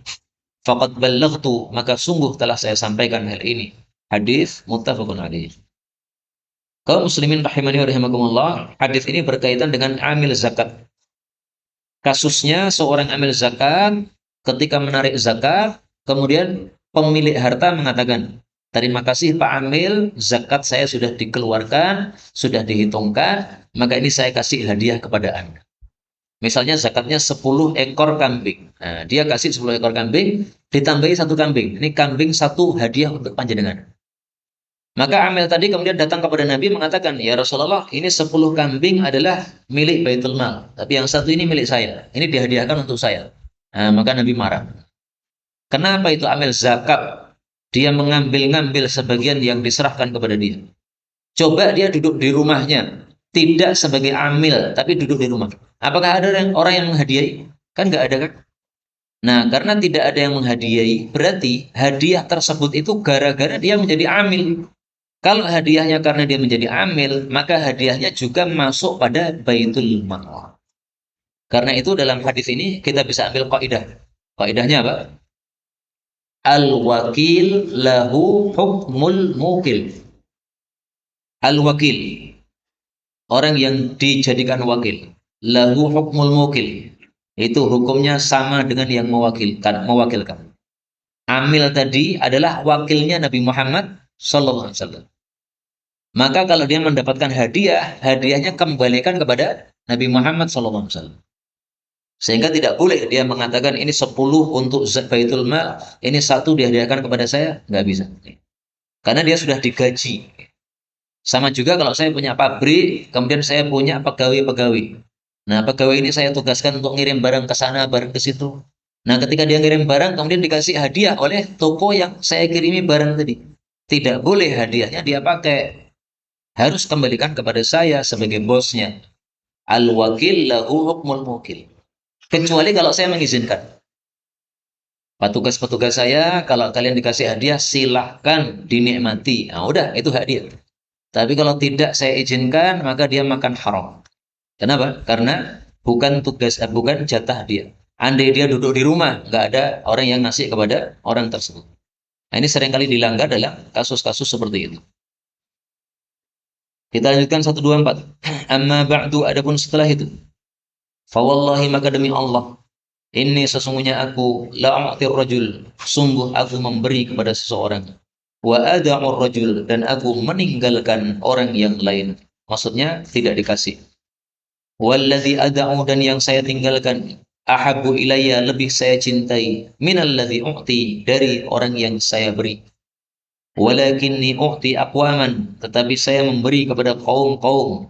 Faqad ballaghtu, maka sungguh telah saya sampaikan hal ini. Hadis muttafaqun alaih. Kaum muslimin rahimani wa rahimakumullah, hadis ini berkaitan dengan amil zakat. Kasusnya seorang amil zakat ketika menarik zakat, kemudian pemilik harta mengatakan, terima kasih Pak Amil, zakat saya sudah dikeluarkan, sudah dihitungkan, maka ini saya kasih hadiah kepada Anda. Misalnya zakatnya 10 ekor kambing. Nah, dia kasih 10 ekor kambing, ditambahi 1 kambing. Ini kambing 1 hadiah untuk panjenengan. Maka Amil tadi kemudian datang kepada Nabi mengatakan, ya Rasulullah, ini 10 kambing adalah milik Baitul Mal, tapi yang 1 ini milik saya. Ini dihadiahkan untuk saya. Nah, maka Nabi marah. Kenapa itu Amil zakat? Dia mengambil-ngambil sebagian yang diserahkan kepada dia. Coba dia duduk di rumahnya, tidak sebagai amil, tapi duduk di rumah. Apakah ada orang yang menghadiahi? Kan nggak ada kan? Nah, karena tidak ada yang menghadiahi, berarti hadiah tersebut itu gara-gara dia menjadi amil. Kalau hadiahnya karena dia menjadi amil, maka hadiahnya juga masuk pada baitul mal. Karena itu dalam hadis ini kita bisa ambil kaidah. Kaidahnya apa? Al-wakil lahu hukmul mukil. Al-wakil, orang yang dijadikan wakil, lahu hukmul mukil. Itu hukumnya sama dengan yang mewakilkan. Amil tadi adalah wakilnya Nabi Muhammad sallallahu alaihi wasallam. Maka kalau dia mendapatkan hadiah, hadiahnya kembalikan kepada Nabi Muhammad SAW. Sehingga tidak boleh dia mengatakan ini 10 untuk Baitul Mal, ini 1 dihadiahkan kepada saya, nggak bisa. Karena dia sudah digaji. Sama juga kalau saya punya pabrik, kemudian saya punya pegawai-pegawai. Nah, pegawai ini saya tugaskan untuk ngirim barang ke sana, barang ke situ. Nah, ketika dia ngirim barang, kemudian dikasih hadiah oleh toko yang saya kirimi barang tadi. Tidak boleh hadiahnya dia pakai. Harus kembalikan kepada saya sebagai bosnya. Al-wakil lahu hukmul mukil. Kecuali kalau saya mengizinkan. Petugas-petugas saya, kalau kalian dikasih hadiah, silahkan dinikmati. Nah, udah, itu hak dia. Tapi kalau tidak saya izinkan, maka dia makan haram. Kenapa? Karena bukan jatah dia. Andai dia duduk di rumah, nggak ada orang yang ngasih kepada orang tersebut. Nah, ini seringkali dilanggar dalam kasus-kasus seperti itu. Kita lanjutkan 124. Amma ba'du, adapun setelah itu. Fawallahi, maka demi Allah, ini sesungguhnya aku la'atir rajul, sungguh aku memberi kepada seseorang. Wa ada'ur rajul, dan aku meninggalkan orang yang lain. Maksudnya tidak dikasih. Walladzi ada'u, dan yang saya tinggalkan, ahabbu ilayya, lebih saya cintai, minalladzi u'ti, dari orang yang saya beri. Walakinni u'ti aqwaman, tetapi saya memberi kepada kaum-kaum,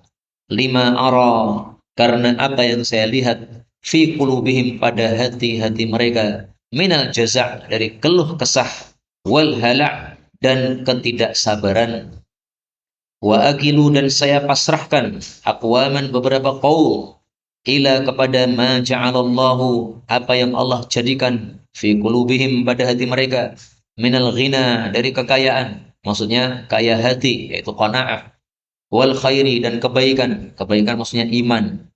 lima ara, karena apa yang saya lihat, fi qulubihim, pada hati-hati mereka, minal jaza', dari keluh kesah, wal hala', dan ketidaksabaran. Wa akilu, dan saya pasrahkan, aqwaman, beberapa kaum, ila, kepada ma ja'alallahu, apa yang Allah jadikan, fi qulubihim, pada hati mereka, minal ghina, dari kekayaan, maksudnya kaya hati, yaitu qanaah, wal khairi, dan kebaikan, kebaikan maksudnya iman.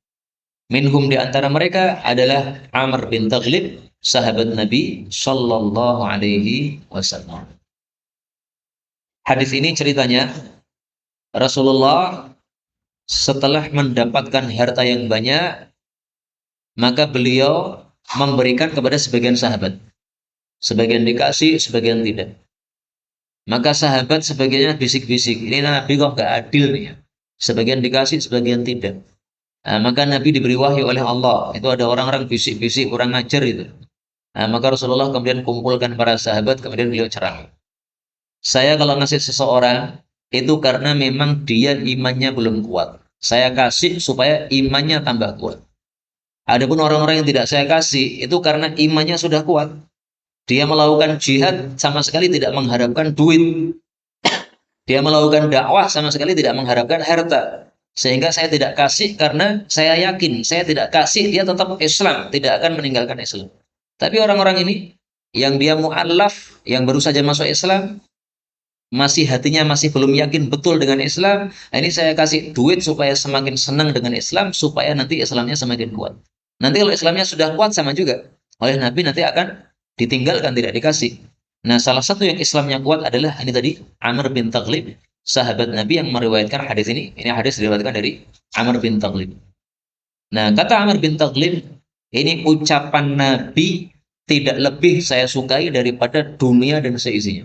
Minhum, di antara mereka adalah Amr bin Taghlib, sahabat Nabi sallallahu alaihi wasallam. Hadis ini ceritanya, Rasulullah setelah mendapatkan harta yang banyak, maka beliau memberikan kepada sebagian sahabat. Sebagian dikasih, sebagian tidak. Maka sahabat sebagiannya bisik-bisik, ini Nabi kok gak adil nih. Sebagian dikasih, sebagian tidak. Nah, maka Nabi diberi wahyu oleh Allah. Itu ada orang-orang bisik-bisik, kurang ajar itu. Nah, maka Rasulullah kemudian kumpulkan para sahabat, kemudian beliau ceramah. Saya kalau ngasih seseorang, itu karena memang dia imannya belum kuat. Saya kasih supaya imannya tambah kuat. Adapun orang-orang yang tidak saya kasih, itu karena imannya sudah kuat. Dia melakukan jihad sama sekali tidak mengharapkan duit. Dia melakukan dakwah sama sekali tidak mengharapkan harta. Sehingga saya tidak kasih karena saya yakin saya tidak kasih dia tetap Islam, tidak akan meninggalkan Islam. Tapi orang-orang ini yang dia mu'allaf, yang baru saja masuk Islam, masih hatinya masih belum yakin betul dengan Islam, ini saya kasih duit supaya semakin senang dengan Islam, supaya nanti Islamnya semakin kuat. Nanti kalau Islamnya sudah kuat sama juga oleh Nabi, nanti akan ditinggalkan, tidak dikasih. Nah, salah satu yang Islamnya kuat adalah ini tadi, Amr bin Taghlib, sahabat Nabi yang meriwayatkan hadis ini. Ini hadis diriwayatkan dari Amr bin Taghlib. Nah, kata Amr bin Taghlib, ini ucapan Nabi tidak lebih saya sukai daripada dunia dan seisinya.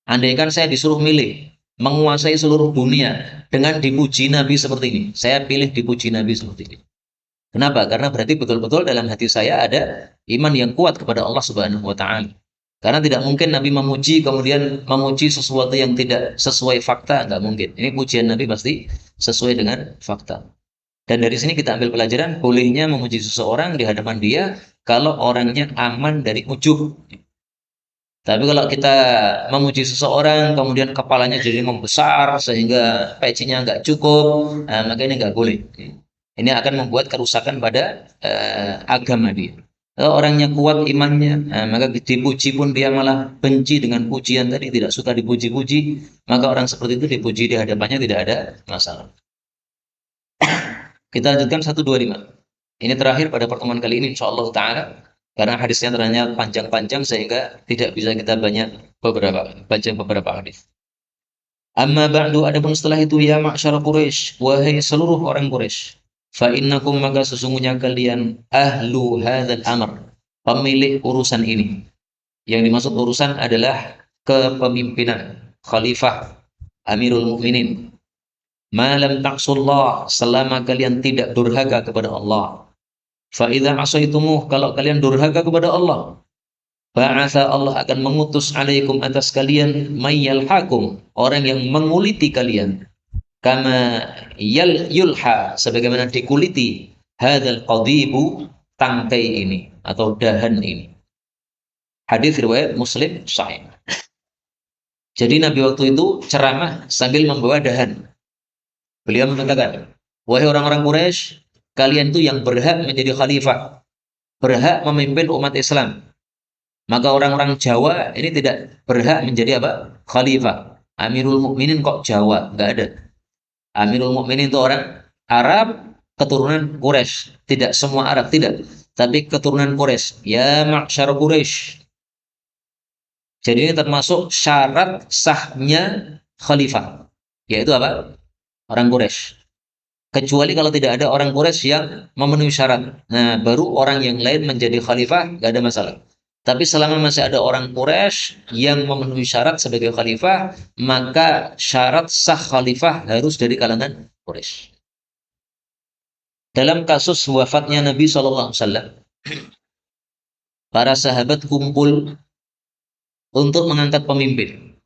Andaikan saya disuruh milih, menguasai seluruh dunia dengan dipuji Nabi seperti ini, saya pilih dipuji Nabi seperti ini. Kenapa? Karena berarti betul-betul dalam hati saya ada iman yang kuat kepada Allah Subhanahu wa taala. Karena tidak mungkin Nabi memuji kemudian memuji sesuatu yang tidak sesuai fakta, nggak mungkin. Ini pujian Nabi pasti sesuai dengan fakta. Dan dari sini kita ambil pelajaran, bolehnya memuji seseorang di hadapan dia kalau orangnya aman dari ujub. Tapi kalau kita memuji seseorang kemudian kepalanya jadi membesar sehingga pecinya nggak cukup, maka ini nggak boleh. Ini akan membuat kerusakan pada agama dia. Kalau orangnya kuat imannya, maka dipuji pun dia malah benci dengan pujian tadi, tidak suka dipuji-puji, maka orang seperti itu dipuji di hadapannya tidak ada masalah. Kita lanjutkan 125. Ini terakhir pada pertemuan kali ini insyaallah taala, karena hadisnya ternyata panjang-panjang sehingga tidak bisa kita baca beberapa hadis. Amma ba'du, adapun setelah itu, ya ma'syar Quraisy, wahai seluruh orang Quraisy, fa innakum, maka sesungguhnya kalian, ahlu hadzal amr, pemilik urusan ini. Yang dimaksud urusan adalah kepemimpinan, khalifah, Amirul Mukminin. Malam taksullah, selama kalian tidak durhaka kepada Allah. Fa idza asaitumuh, kalau kalian durhaka kepada Allah, ba'atsa, Allah akan mengutus alaikum, atas kalian, mayyalhakum, orang yang menguliti kalian, kama yulha, sebagaimana dikuliti, hadzal qadibu, tangkai ini atau dahan ini. Hadis riwayat Muslim sahih. Jadi Nabi waktu itu ceramah sambil membawa dahan. Beliau mengatakan, wahai orang-orang Quraisy, kalian itu yang berhak menjadi khalifah, berhak memimpin umat Islam. Maka orang-orang Jawa ini tidak berhak menjadi apa? Khalifah. Amirul Mukminin kok Jawa? Nggak ada. Amirul Mukminin itu orang Arab keturunan Quraisy. Tidak semua Arab, tidak. Tapi keturunan Quraisy. Ya ma'syar Quraisy. Jadi ini termasuk syarat sahnya khalifah. Yaitu apa? Orang Quraisy. Kecuali kalau tidak ada orang Quraisy yang memenuhi syarat. Nah, baru orang yang lain menjadi khalifah, nggak ada masalah. Tapi selama masih ada orang Quraisy yang memenuhi syarat sebagai khalifah, maka syarat sah khalifah harus dari kalangan Quraisy. Dalam kasus wafatnya Nabi SAW, para sahabat kumpul untuk mengangkat pemimpin.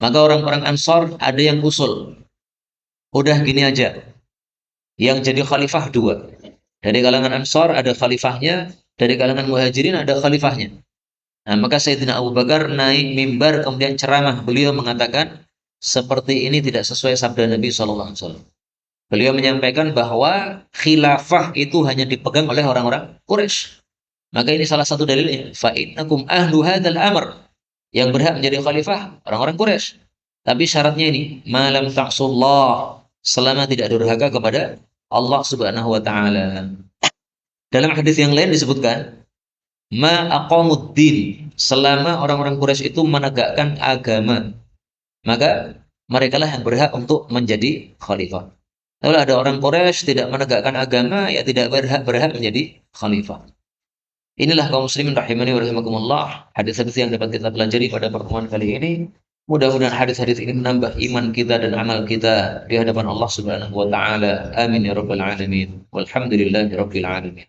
Maka orang-orang Ansor ada yang usul, udah gini aja, yang jadi khalifah dua. Dari kalangan Ansor ada khalifahnya, dari kalangan Muhajirin ada khalifahnya. Nah, maka Sayyidina Abu Bakar naik mimbar kemudian ceramah. Beliau mengatakan seperti ini tidak sesuai sabda Nabi SAW. Beliau menyampaikan bahwa khilafah itu hanya dipegang oleh orang-orang Quraisy. Maka ini salah satu dalilnya. Fa'innakum ahlu hadzal amr. Yang berhak menjadi khalifah orang-orang Quraisy. Tapi syaratnya ini, malam ta'sullah, selama tidak durhaka kepada Allah Subhanahu wa taala. Dalam hadis yang lain disebutkan, ma aqamuddin, selama orang-orang Quraisy itu menegakkan agama, maka merekalah yang berhak untuk menjadi khalifah. Kalau ada orang Quraisy tidak menegakkan agama, ya tidak berhak menjadi khalifah. Inilah kaum muslimin rahimani wa rahimakumullah, hadis-hadis yang dapat kita pelajari pada pertemuan kali ini. Mudah-mudahan hadis-hadis ini menambah iman kita dan amal kita di hadapan Allah Subhanahu wa taala. Amin ya rabbal alamin. Walhamdulillahi rabbil alamin.